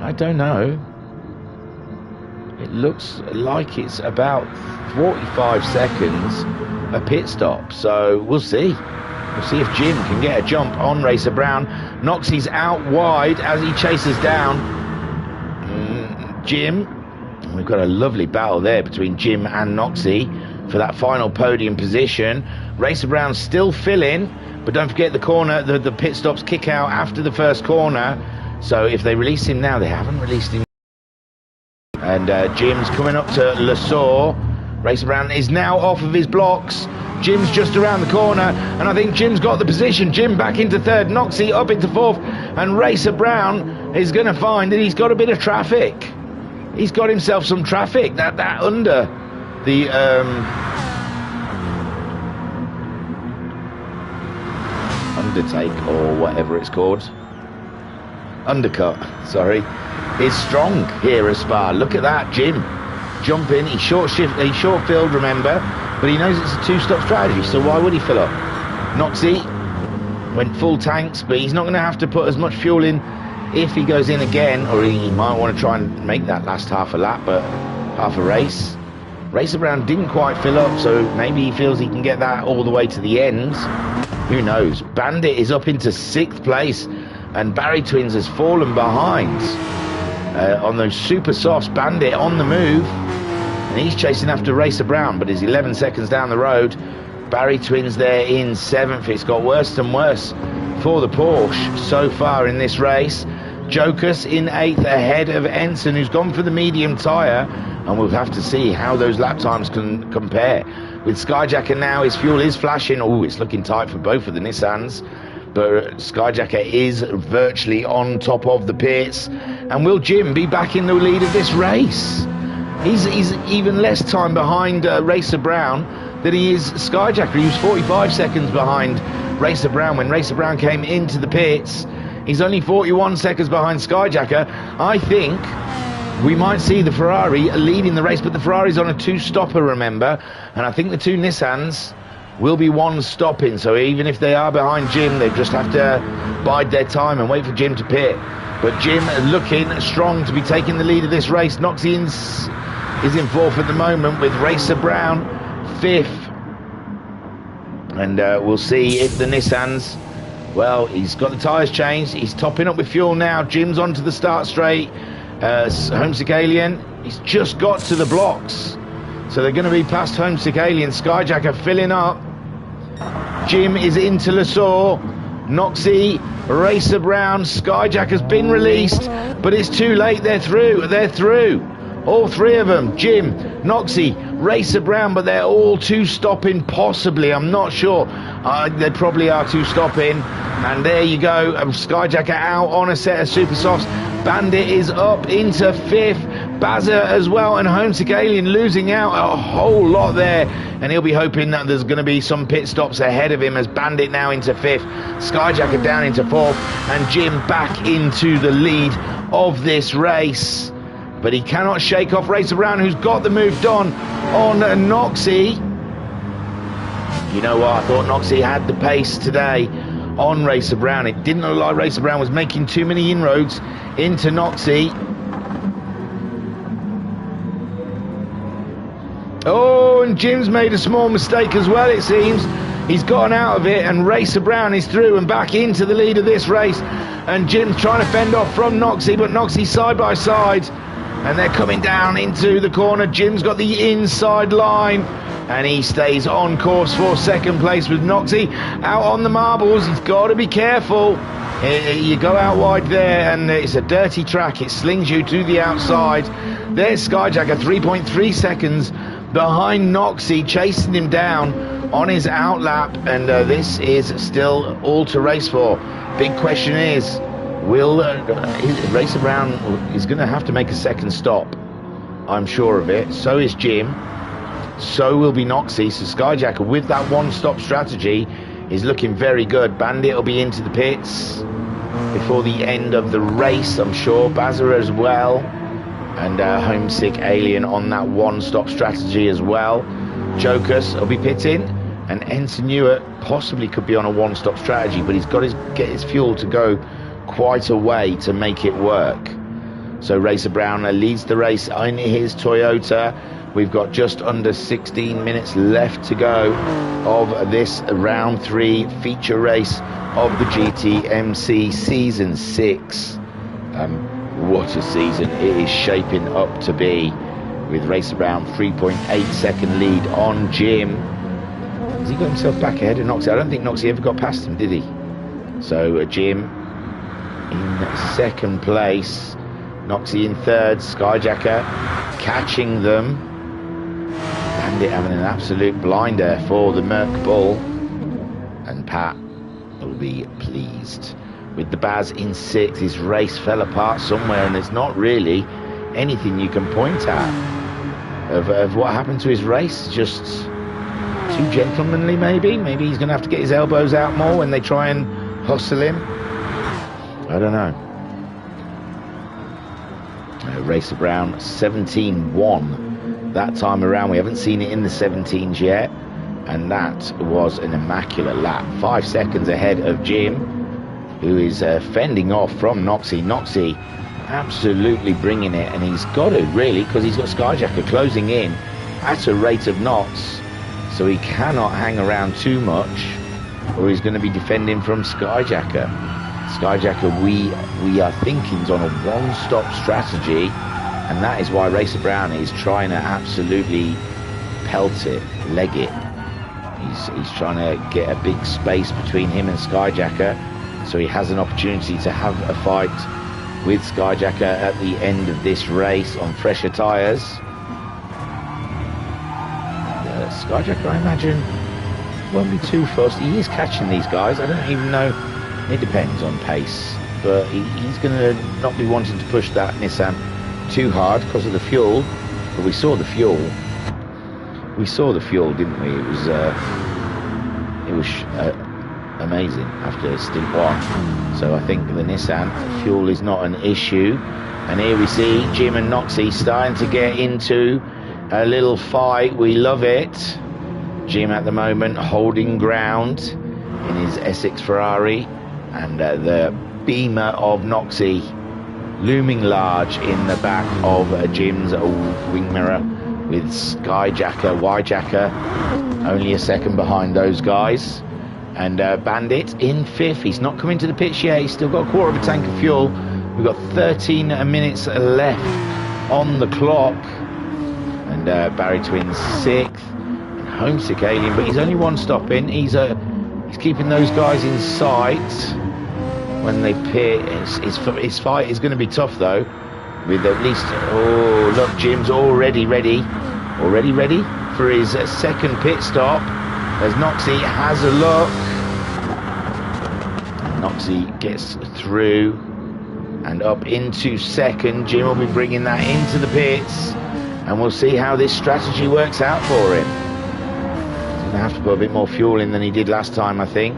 I don't know. It looks like it's about 45 seconds a pit stop, so we'll see. We'll see if Jim can get a jump on Racer Brown. Noxie's out wide as he chases down Jim. We've got a lovely battle there between Jim and Noxie for that final podium position. Racer Brown still filling, but don't forget the corner, the pit stops kick out after the first corner. So if they release him now, they haven't released him. And Jim's coming up to Lesaur. Racer Brown is now off of his blocks. Jim's just around the corner, and I think Jim's got the position. Jim back into 3rd, Noxie up into 4th, and Racer Brown is going to find that he's got a bit of traffic. He's got himself some traffic. That under the undertake, or whatever it's called, undercut, sorry, is strong here at Spa. Look at that, Jim jumping. He's short filled, remember, but he knows it's a 2-stop strategy, so why would he fill up? Noxie went full tanks, but he's not going to have to put as much fuel in if he goes in again, or he might want to try and make that last half a lap, but half a race. Racer Brown didn't quite fill up, so maybe he feels he can get that all the way to the end. Who knows? Bandit is up into 6th place, and Barry Twins has fallen behind on those super softs. Bandit on the move, and he's chasing after Racer Brown, but he's 11 seconds down the road. Barry Twins there in 7th. It's got worse and worse for the Porsche so far in this race. Jokus in 8th ahead of Ensign, who's gone for the medium tyre, and we'll have to see how those lap times can compare. With Skyjacker now, his fuel is flashing. Oh, it's looking tight for both of the Nissans, but Skyjacker is virtually on top of the pits. And will Jim be back in the lead of this race? He's even less time behind Racer Brown than he is Skyjacker. He was 45 seconds behind Racer Brown when Racer Brown came into the pits. He's only 41 seconds behind Skyjacker. I think we might see the Ferrari leading the race, but the Ferrari's on a 2-stopper, remember, and I think the 2 Nissans will be 1 stopping, so even if they are behind Jim, they just have to bide their time and wait for Jim to pit. But Jim looking strong to be taking the lead of this race. Noxie is in 4th at the moment, with Racer Brown 5th. And we'll see if the Nissans, well, he's got the tyres changed. He's topping up with fuel now. Jim's onto the start straight. Homesick Alien, he's just got to the blocks. So they're going to be past Homesick Alien. Skyjacker filling up. Jim is into Lasore. Noxie, Racer Brown, Skyjack has been released, but it's too late. They're through. They're through. All three of them. Jim, Noxie, Racer Brown, but they're all two stopping, possibly. I'm not sure. They probably are two stopping. And there you go. Skyjacker out on a set of Super Softs. Bandit is up into fifth. Bazza as well, and Homesick Alien losing out a whole lot there. And he'll be hoping that there's going to be some pit stops ahead of him, as Bandit now into fifth. Skyjacker down into fourth. And Jim back into the lead of this race. But he cannot shake off Racer Brown, who's got the move done on Noxie. You know what? I thought Noxie had the pace today on Racer Brown. It didn't look like Racer Brown was making too many inroads into Noxie. Oh, and Jim's made a small mistake as well, it seems. He's gotten out of it, and Racer Brown is through and back into the lead of this race. And Jim's trying to fend off from Noxie, but Noxie side by side. And they're coming down into the corner. Jim's got the inside line, and he stays on course for second place with Noxie out on the marbles. He's got to be careful. You go out wide there, and it's a dirty track. It slings you to the outside. There's Skyjacker, 3.3 seconds behind Noxie, chasing him down on his outlap. And this is still all to race for. Big question is, will Racer Brown is going to have to make a second stop? I'm sure of it. So is Jim. So will be Noxie. So Skyjacker, with that one-stop strategy, is looking very good. Bandit will be into the pits before the end of the race, I'm sure. Bazza as well. And Homesick Alien on that one-stop strategy as well. Jokus will be pitting. And Ensign Newer possibly could be on a one-stop strategy, but he's got to get his fuel to go quite a way to make it work. So Racer Brown leads the race in his Toyota. We've got just under 16 minutes left to go of this round 3 feature race of the GTMC Season 6. What a season it is shaping up to be, with Racer Brown 3.8 second lead on Jim. Has he got himself back ahead of Noxie? I don't think Noxie ever got past him, did he? So Jim in second place, Noxie in third, Skyjacker catching them. Bandit having an absolute blinder for the Merc Bull, and Pat will be pleased. With the Baz in 6th, his race fell apart somewhere, and there's not really anything you can point at of what happened to his race. Just too gentlemanly, maybe he's going to have to get his elbows out more when they try and hustle him. I don't know. Racer Brown 17-1 that time around. We haven't seen it in the 17s yet, and that was an immaculate lap. 5 seconds ahead of Jim, who is fending off from Noxie. Noxie absolutely bringing it, and he's got to, really, because he's got Skyjacker closing in at a rate of knots, so he cannot hang around too much, or he's going to be defending from Skyjacker. Skyjacker, we are thinking, is on a one-stop strategy, and that is why Racer Brown is trying to absolutely pelt it, leg it. He's trying to get a big space between him and Skyjacker, so he has an opportunity to have a fight with Skyjacker at the end of this race on fresher tyres. Skyjacker, I imagine, won't be too fussed. He is catching these guys. I don't even know. It depends on pace, but he's going to not be wanting to push that Nissan too hard because of the fuel. But we saw the fuel. We saw the fuel, didn't we? It was amazing after stint 1. So I think the Nissan fuel is not an issue. And here we see Jim and Noxie starting to get into a little fight. We love it. Jim at the moment holding ground in his Essex Ferrari, and the Beamer of Noxie looming large in the back of Jim's old wing mirror, with Skyjacker, Yjacker only a second behind those guys. And Bandit in 5th. He's not coming to the pitch yet. He's still got a quarter of a tank of fuel. We've got 13 minutes left on the clock. And Barry Twins 6th. And Homesick Alien, but he's only one stop in. He's He's keeping those guys in sight when they pit. His fight is going to be tough though, with at least, oh look, Jim's already ready for his second pit stop as Noxie has a look. Noxie gets through and up into second. Jim will be bringing that into the pits, and we'll see how this strategy works out for him. He's going to have to put a bit more fuel in than he did last time, I think.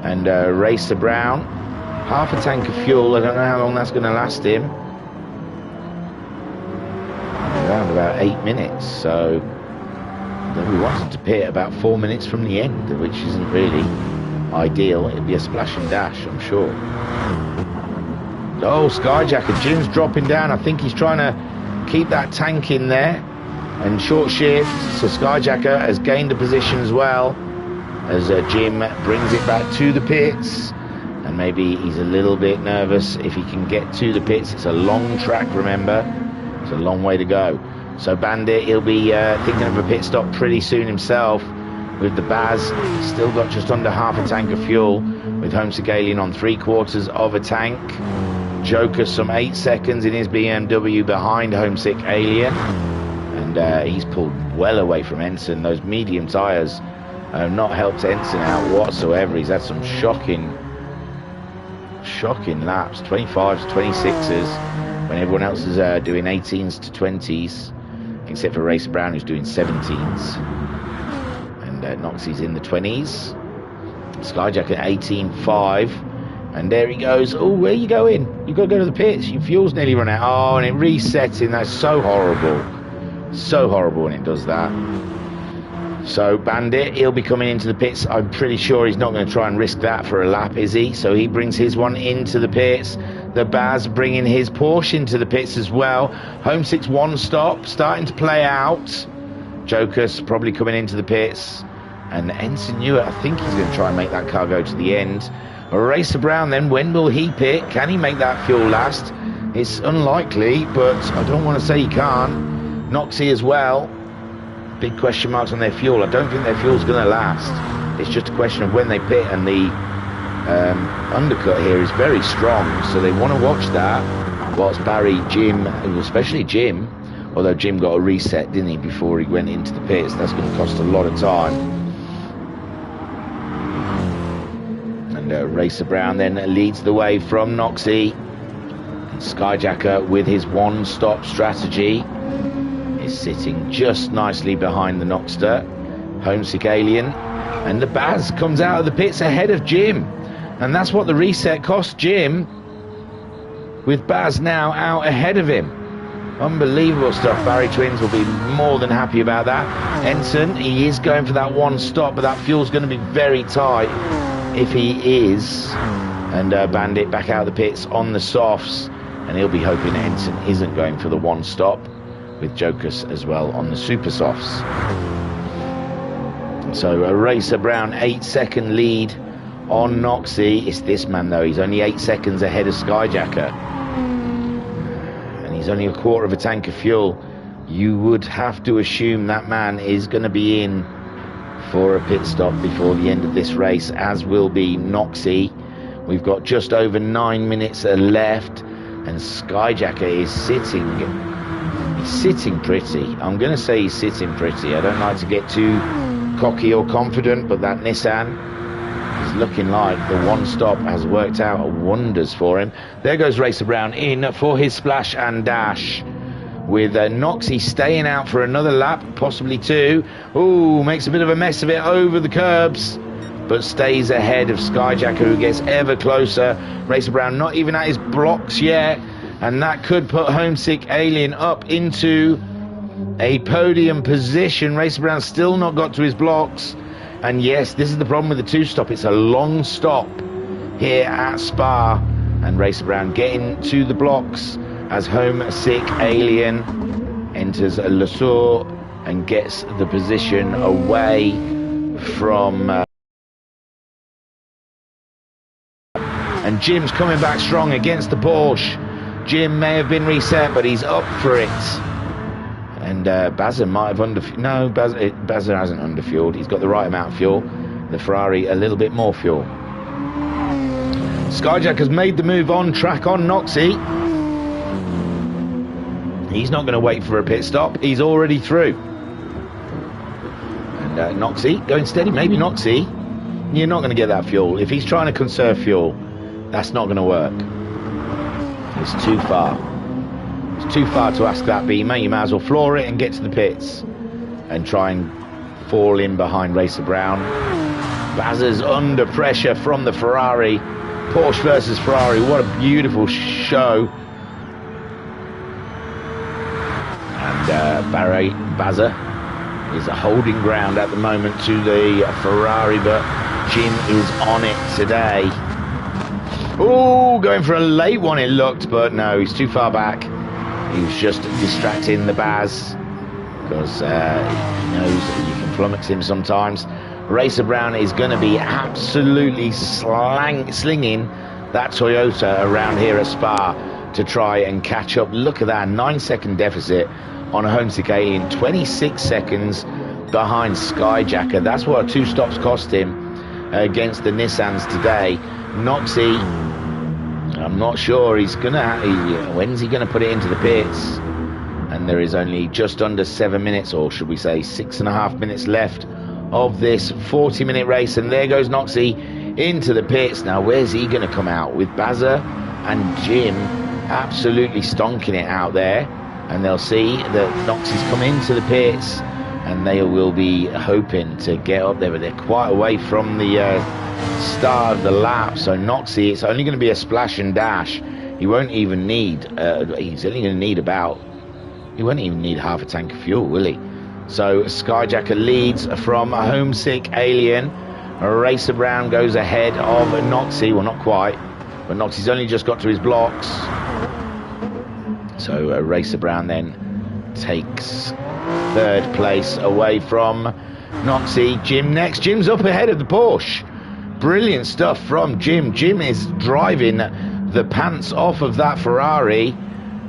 And Racer Brown, half a tank of fuel. I don't know how long that's going to last him. Around about 8 minutes, so we wanted to pit about 4 minutes from the end, which isn't really ideal. It'd be a splash and dash, I'm sure. Oh, Skyjacker, Jim's dropping down. I think he's trying to keep that tank in there, and short shift, so Skyjacker has gained a position as well as Jim brings it back to the pits. And maybe he's a little bit nervous if he can get to the pits. It's a long track, remember. It's a long way to go. So Bandit, he'll be thinking of a pit stop pretty soon himself. With the Baz, he's still got just under half a tank of fuel, with Homesick Alien on 3/4 of a tank. Joker some 8 seconds in his BMW behind Homesick Alien, and he's pulled well away from Ensign. Those medium tyres have not helped Ensign out whatsoever. He's had some shocking laps, 25s, 26s, when everyone else is doing 18s to 20s, except for Racer Brown, who's doing 17s. And Noxie's in the 20s. Skyjack at 18.5. And there he goes. Oh, where are you going? You've got to go to the pits. Your fuel's nearly run out. Oh, and it resetting. That's so horrible. So horrible when it does that. So Bandit, he'll be coming into the pits. I'm pretty sure he's not going to try and risk that for a lap, is he? So he brings his one into the pits. The Baz bringing his Porsche into the pits as well. Homesick's one stop starting to play out. Joker's probably coming into the pits. And Ensign Ewart, I think he's going to try and make that car go to the end. Racer Brown then, when will he pit? Can he make that fuel last? It's unlikely, but I don't want to say he can't. Noxie as well. Big question marks on their fuel. I don't think their fuel's going to last. It's just a question of when they pit, and the undercut here is very strong, so they want to watch that. Whilst Barry, Jim, especially Jim, although Jim got a reset, didn't he, before he went into the pits. That's going to cost a lot of time. And Racer Brown then leads the way from Noxie. And Skyjacker, with his one-stop strategy, is sitting just nicely behind the Noxter. Homesick Alien, and the Baz comes out of the pits ahead of Jim, and that's what the reset cost Jim, with Baz now out ahead of him. Unbelievable stuff. Barry Twins will be more than happy about that. Ensign, he is going for that one stop, but that fuel's going to be very tight if he is. And Bandit back out of the pits on the softs, and he'll be hoping Ensign isn't going for the one stop, with Jokers as well on the super softs. So a Racer Brown 8-second lead on Noxie. It's this man though, he's only 8 seconds ahead of Skyjacker, and he's only a quarter of a tank of fuel. You would have to assume that man is going to be in for a pit stop before the end of this race, as will be Noxie. We've got just over 9 minutes left, and Skyjacker is sitting pretty. I'm going to say he's sitting pretty. I don't like to get too cocky or confident, but that Nissan is looking like the one stop has worked out wonders for him. There goes Racer Brown in for his splash and dash, with Noxie staying out for another lap, possibly two. Ooh, makes a bit of a mess of it over the curbs, but stays ahead of Skyjacker, who gets ever closer. Racer Brown not even at his blocks yet, and that could put Homesick Alien up into a podium position. Racer Brown still not got to his blocks, and yes, this is the problem with the two-stop. It's a long stop here at Spa, and Racer Brown getting to the blocks as Homesick Alien enters Le Sour and gets the position away from and Jim's coming back strong against the Porsche. Jim may have been reset, but he's up for it. And Bazza might have underfueled. No, Bazza hasn't underfueled. He's got the right amount of fuel. the Ferrari a little bit more fuel. Skyjack has made the move on track on Noxie. He's not going to wait for a pit stop. He's already through. And Noxie going steady. Maybe Noxie. You're not going to get that fuel. If he's trying to conserve fuel, that's not going to work. It's too far. It's too far to ask that beamer. You might as well floor it and get to the pits and try and fall in behind Racer Brown. Bazza's under pressure from the Ferrari. Porsche versus Ferrari. What a beautiful show. And Barry Bazza is holding ground at the moment to the Ferrari, but Jim is on it today. Oh, going for a late one it looked, but no, he's too far back. He was just distracting the Baz because he knows that you can flummox him sometimes. Racer Brown is going to be absolutely slinging that Toyota around here at Spa to try and catch up. Look at that, 9-second deficit on a Homesick Alien, 26 seconds behind Skyjacker. That's what 2 stops cost him against the Nissans today. Noxie, I'm not sure he's gonna. When's he gonna put it into the pits? And there is only just under 7 minutes, or should we say 6.5 minutes left of this 40-minute race. And there goes Noxie into the pits. Now, where's he gonna come out? With Bazza and Jim absolutely stonking it out there. And they'll see that Noxie's come into the pits, and they will be hoping to get up there, but they're quite away from the start of the lap. So Noxie, it's only going to be a splash and dash. He won't even need, he's only going to need he won't even need half a tank of fuel, will he? So Skyjacker leads from a Homesick Alien. Racer Brown goes ahead of Noxie, well, not quite, but Noxie's only just got to his blocks. So Racer Brown then takes 3rd place away from Noxie. Jim next. Jim's up ahead of the Porsche. Brilliant stuff from Jim. Jim is driving the pants off of that Ferrari.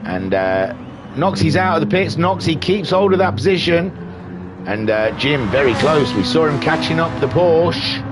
And Noxie's out of the pits. Noxie keeps hold of that position. And Jim very close. We saw him catching up the Porsche.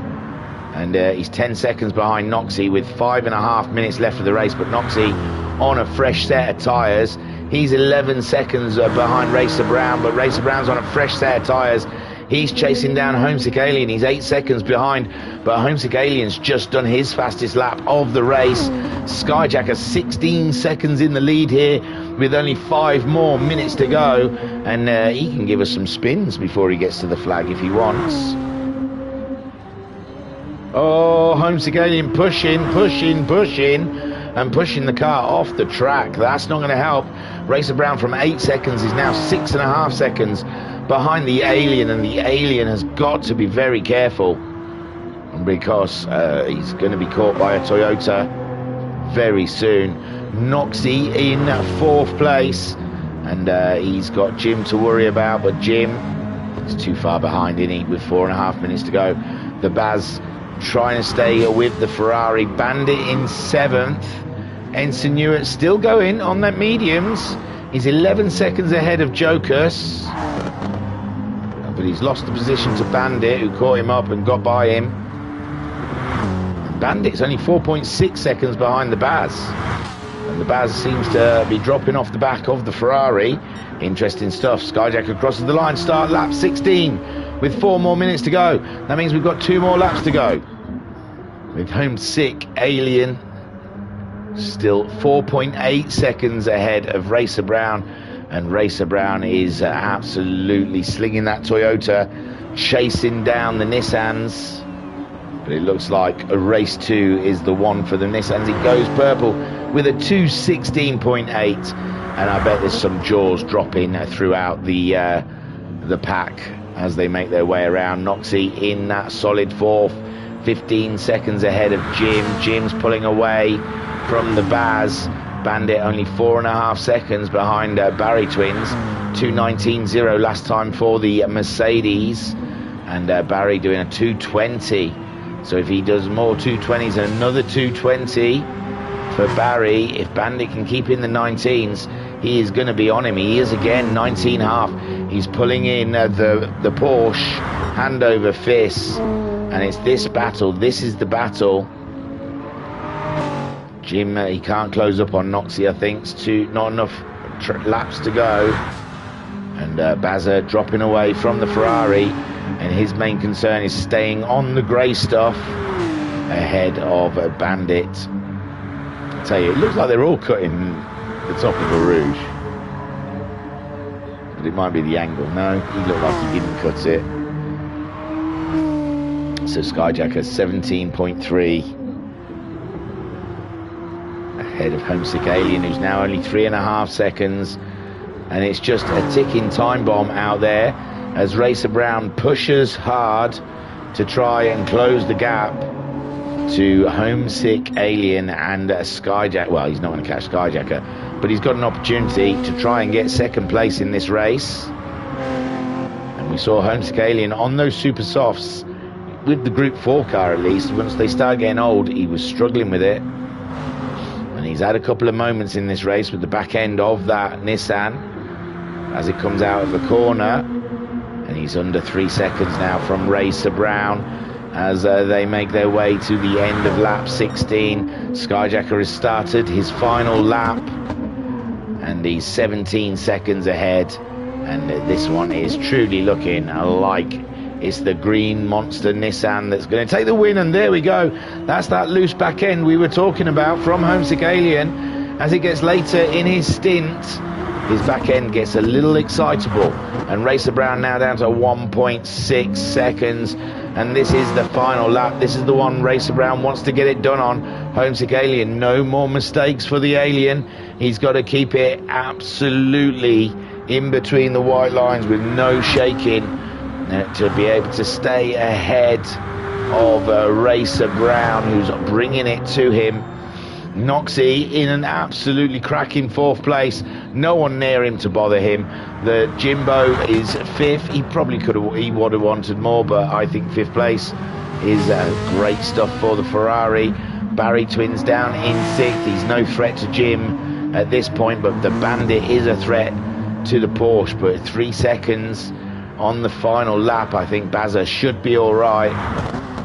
And he's 10 seconds behind Noxie with 5.5 minutes left of the race. But Noxie on a fresh set of tyres. He's 11 seconds behind Racer Brown, but Racer Brown's on a fresh set of tyres. He's chasing down Homesick Alien. He's 8 seconds behind, but Homesick Alien's just done his fastest lap of the race. Skyjacker 16 seconds in the lead here with only 5 more minutes to go, and he can give us some spins before he gets to the flag if he wants. Oh, Homesick Alien pushing, and pushing the car off the track. That's not going to help. Racer Brown from 8 seconds is now 6.5 seconds behind the Alien, and the Alien has got to be very careful because he's going to be caught by a Toyota very soon. Noxie in 4th place, and he's got Jim to worry about, but Jim is too far behind, isn't he, with 4.5 minutes to go. The Baz trying to stay with the Ferrari. Bandit in 7th. Ensign Newitt still going on that mediums. He's 11 seconds ahead of Jocus, but he's lost the position to Bandit, who caught him up and got by him. Bandit's only 4.6 seconds behind the Baz, and the Baz seems to be dropping off the back of the Ferrari. Interesting stuff. Skyjacker crosses the line, start lap 16 with 4 more minutes to go. That means we've got 2 more laps to go, with Homesick Alien still 4.8 seconds ahead of Racer Brown, and Racer Brown is absolutely slinging that Toyota, chasing down the Nissans. But it looks like a race 2 is the one for the Nissans. It goes purple with a 2:16.8, and I bet there's some jaws dropping throughout the pack as they make their way around. Noxie in that solid 4th, 15 seconds ahead of Jim. Jim's pulling away from the Baz. Bandit only 4.5 seconds behind Barry Twins. 2:19.0 last time for the Mercedes, and Barry doing a 2:20. So if he does more 2:20s and another 2:20 for Barry, if Bandit can keep in the 19s, he is going to be on him. He is again 19.5. He's pulling in the Porsche hand over fist, And it's this battle. This is the battle. Jim, he can't close up on Noxie, I think. It's not enough laps to go. And Bazza dropping away from the Ferrari. And his main concern is staying on the grey stuff ahead of Bandit. I tell you, it looks like they're all cutting the top of the Rouge. But it might be the angle. No, he looked like he didn't cut it. So Skyjacker 17.3 ahead of Homesick Alien, who's now only 3.5 seconds. And it's just a ticking time bomb out there as Racer Brown pushes hard to try and close the gap to Homesick Alien and Skyjacker. Well, he's not going to catch Skyjacker, but he's got an opportunity to try and get second place in this race. And we saw Homesick Alien on those super softs with the Group 4 car, at least. Once they started getting old, he was struggling with it. And he's had a couple of moments in this race with the back end of that Nissan as it comes out of the corner. And he's under 3 seconds now from Racer Brown as they make their way to the end of lap 16. Skyjacker has started his final lap and he's 17 seconds ahead. And this one is truly looking like it's the green monster Nissan that's going to take the win. And there we go. That's that loose back end we were talking about from Homesick Alien. As it gets later in his stint, his back end gets a little excitable. And Racer Brown now down to 1.6 seconds. And this is the final lap. This is the one Racer Brown wants to get it done on. Homesick Alien, no more mistakes for the Alien. He's got to keep it absolutely in between the white lines with no shaking to be able to stay ahead of Racer Brown, who's bringing it to him. Noxie in an absolutely cracking 4th place. No one near him to bother him. The Jimbo is 5th. He probably he would have wanted more, but I think 5th place is great stuff for the Ferrari. Barry Twins down in 6th. He's no threat to Jim at this point, but the Bandit is a threat to the Porsche. But 3 seconds on the final lap. I think Bazza should be all right,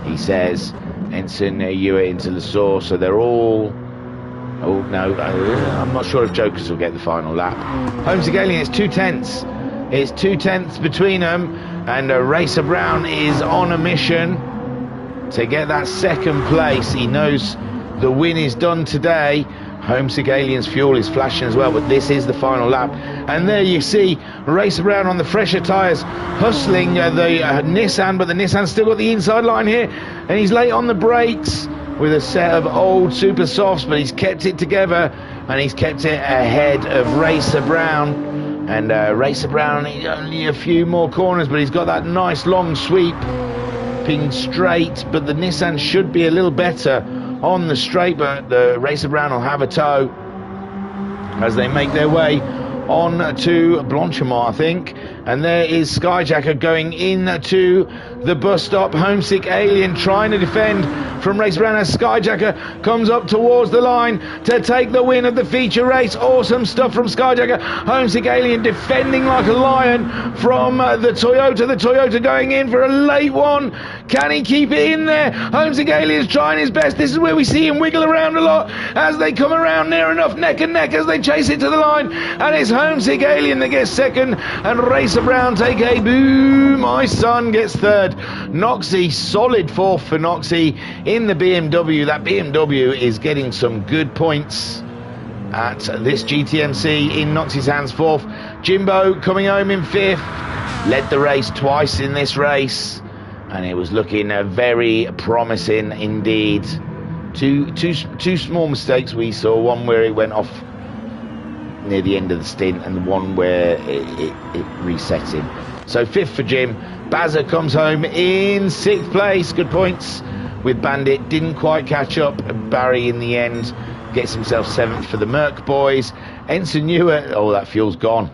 he says. Ensign Hewitt into the source, so they're all... Oh, no, I'm not sure if Jokers will get the final lap. Homesick Alien, it's 2 tenths. It's 2 tenths between them. And Racer Brown is on a mission to get that second place. He knows the win is done today. Homesick Alien's fuel is flashing as well, but this is the final lap. And there you see Racer Brown on the fresher tyres hustling the Nissan, but the Nissan's still got the inside line here. And he's late on the brakes with a set of old super softs, but he's kept it together and he's kept it ahead of Racer Brown. And Racer Brown, only a few more corners, but he's got that nice long sweep ping straight, but the Nissan should be a little better on the straight, but the Racer Brown will have a tow as they make their way on to Blanchimont, I think. And there is Skyjacker going into the bus stop. Homesick Alien trying to defend from Racer Brown as Skyjacker comes up towards the line to take the win of the feature race. Awesome stuff from Skyjacker. Homesick Alien defending like a lion from the Toyota. The Toyota going in for a late one. Can he keep it in there? Homesick Alien's trying his best. This is where we see him wiggle around a lot as they come around near enough neck and neck as they chase it to the line. And it's Homesick Alien that gets second and Racer Brown take a boo. My son gets third. Noxie, solid 4th for Noxie in the BMW. That BMW is getting some good points at this GTMC in Noxie's hands. 4th. Jimbo coming home in 5th. Led the race twice in this race, and it was looking very promising indeed. Two small mistakes we saw. One where it went off near the end of the stint, and the one where it reset him. So 5th for Jim. Bazza comes home in 6th place. Good points with Bandit. Didn't quite catch up. Barry in the end gets himself 7th for the Merc boys. Ensign Hewitt, oh, that fuel's gone.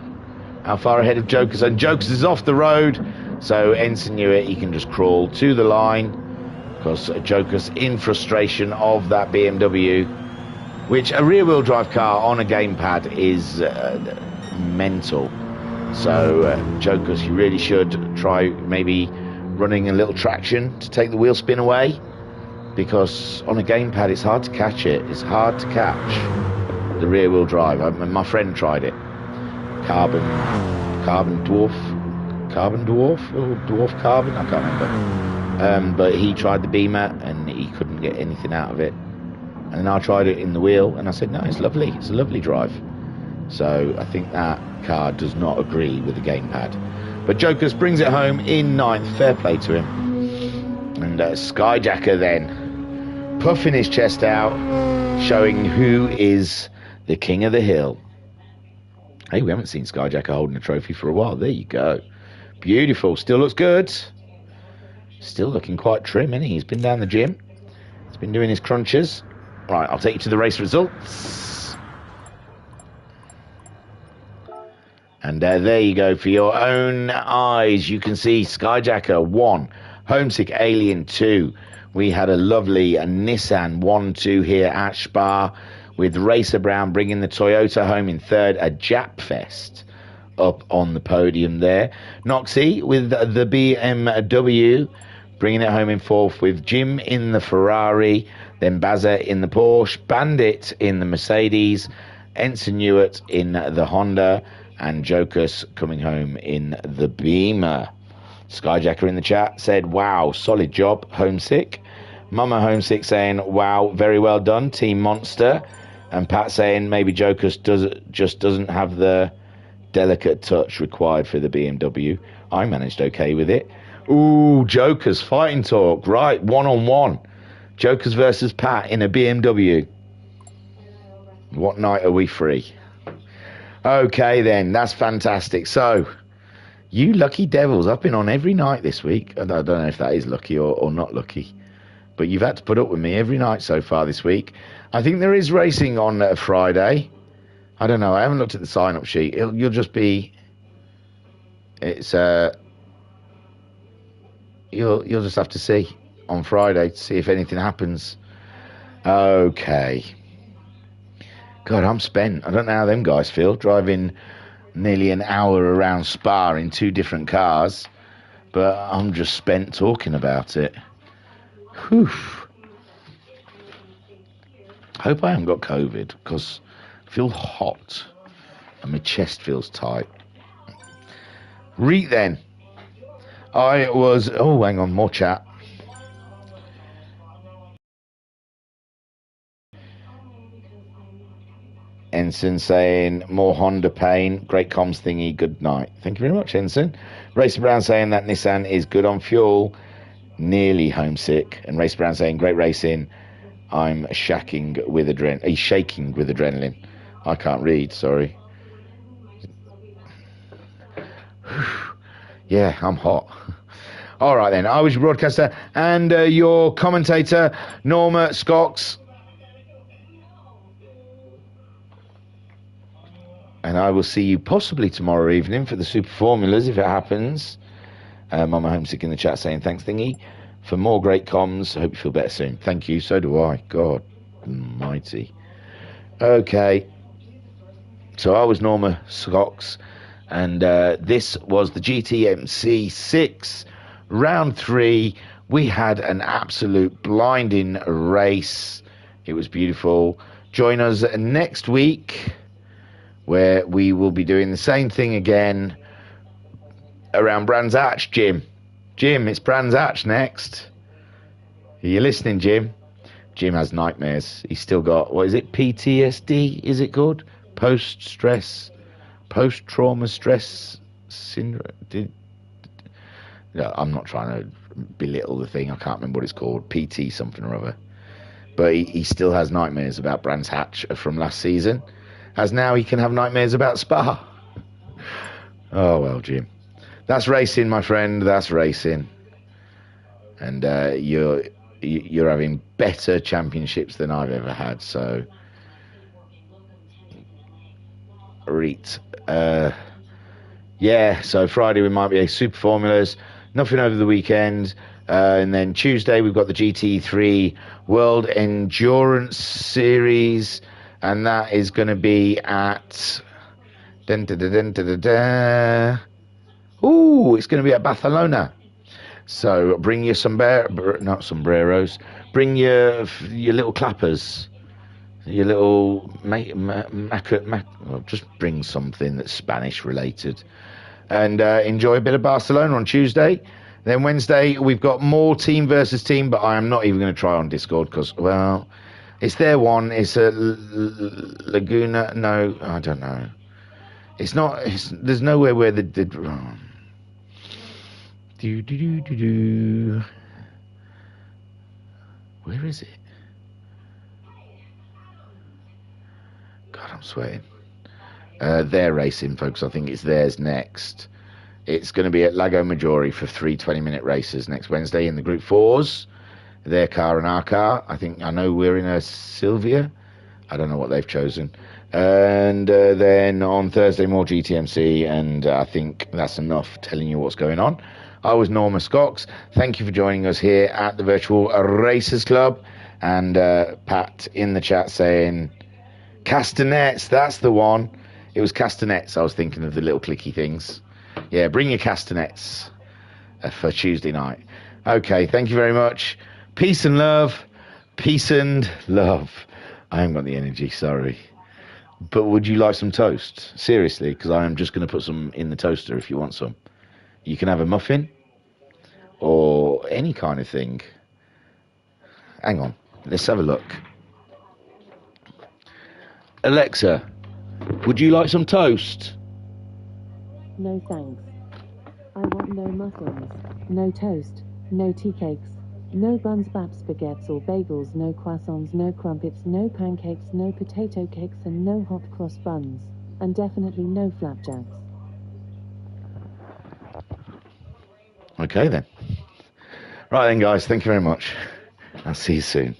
How far ahead of Jokers? And Jokers is off the road. So Ensign Hewitt, he can just crawl to the line because Jokers in frustration of that BMW, which a rear-wheel drive car on a gamepad is mental. So Jokers, you really should try maybe running a little traction to take the wheel spin away, because on a gamepad it's hard to catch it. It's hard to catch the rear wheel drive. My friend tried it. Carbon dwarf or dwarf carbon, I can't remember. But he tried the Beamer and he couldn't get anything out of it. And then I tried it in the wheel and I said, no, it's lovely. It's a lovely drive. So I think that car does not agree with the gamepad. But Jokers brings it home in 9th. Fair play to him. And Skyjacker then puffing his chest out, showing who is the king of the hill. Hey, we haven't seen Skyjacker holding a trophy for a while. There you go. Beautiful. Still looks good. Still looking quite trim, isn't he? He's been down the gym. He's been doing his crunches. Right, I'll take you to the race results. And there you go. For your own eyes, you can see Skyjacker 1, Homesick Alien 2. We had a lovely Nissan 1-2 here at Spa, with Racer Brown bringing the Toyota home in 3rd, a Jap Fest up on the podium there. Noxie with the BMW bringing it home in 4th, with Jim in the Ferrari, then Bazza in the Porsche, Bandit in the Mercedes, Ensign Ewart in the Honda, and Jokus coming home in the Beamer. Skyjacker in the chat said, wow, solid job, Homesick. Mama Homesick saying, wow, very well done, Team Monster. And Pat saying maybe Jokus just doesn't have the delicate touch required for the BMW. I managed okay with it. Ooh, Jokus fighting talk. Right, 1-on-1. Jokus versus Pat in a BMW. What night are we free? Okay then, that's fantastic. So, you lucky devils, I've been on every night this week. I don't know if that is lucky or not lucky. But you've had to put up with me every night so far this week. I think there is racing on Friday. I don't know. I haven't looked at the sign-up sheet. You'll just be... It's... You'll just have to see on Friday to see if anything happens. Okay. God, I'm spent. I don't know how them guys feel, driving nearly an hour around Spa in 2 different cars. But I'm just spent talking about it. Whew. I hope I haven't got COVID, because I feel hot and my chest feels tight. Reet then. I was... Oh, hang on, more chat. Ensign saying, more Honda pain. Great comms thingy, good night. Thank you very much, Ensign. Racer Brown saying that Nissan is good on fuel. Nearly homesick. And Racer Brown saying, great racing. I'm shaking with adrenaline. He's shaking with adrenaline. I can't read, sorry. Yeah, I'm hot. All right then, I was your broadcaster and your commentator, Norma Scocks. And I will see you possibly tomorrow evening for the Super Formulas, if it happens. Mama Homesick in the chat saying, thanks, Thingy, for more great comms. I hope you feel better soon. Thank you, so do I. God almighty. Okay. So I was Norma Scocks, and this was the GTMC6 round 3. We had an absolute blinding race. It was beautiful. Join us next week, where we will be doing the same thing again around Brands Hatch, Jim. Jim, it's Brands Hatch next. Are you listening, Jim? Jim has nightmares. He's still got, what is it, PTSD, is it called? Post-trauma stress syndrome. No, I'm not trying to belittle the thing. I can't remember what it's called. PT something or other. But he still has nightmares about Brands Hatch from last season. As now he can have nightmares about Spa. Oh, well, Jim. That's racing, my friend. That's racing. And you're having better championships than I've ever had. So, Reet. Yeah, so Friday we might be a Super Formulas. Nothing over the weekend. And then Tuesday we've got the GT3 World Endurance Series. And that is going to be at... Ooh, it's going to be at Barcelona. So bring your not sombreros. Bring your little clappers. Your little just bring something that's Spanish related, and enjoy a bit of Barcelona on Tuesday. Then Wednesday we've got more team versus team, but I am not even going to try on Discord because, well, it's their one. It's a Laguna. No, I don't know. It's not. There's nowhere where the Where is it? God, I'm sweating. They're racing, folks. I think it's theirs next. It's going to be at Lago Maggiore for 3 20-minute races next Wednesday in the Group 4s. Their car and our car. I know we're in a Silvia. I don't know what they've chosen. And then on Thursday, more GTMC, and I think that's enough telling you what's going on. I was Norma Cox. Thank you for joining us here at the Virtual Racers Club. And Pat in the chat saying, castanets, that's the one. It was castanets. I was thinking of the little clicky things. Yeah, bring your castanets for Tuesday night. Okay, thank you very much. Peace and love. Peace and love. I haven't got the energy, sorry. But would you like some toast? Seriously, because I am just going to put some in the toaster if you want some. You can have a muffin or any kind of thing. Hang on, let's have a look. Alexa, would you like some toast? No thanks. I want no muffins, no toast, no tea cakes, no buns, baps, baguettes or bagels, no croissants, no crumpets, no pancakes, no potato cakes and no hot cross buns, and definitely no flapjacks. Okay then. Right then guys, thank you very much. I'll see you soon.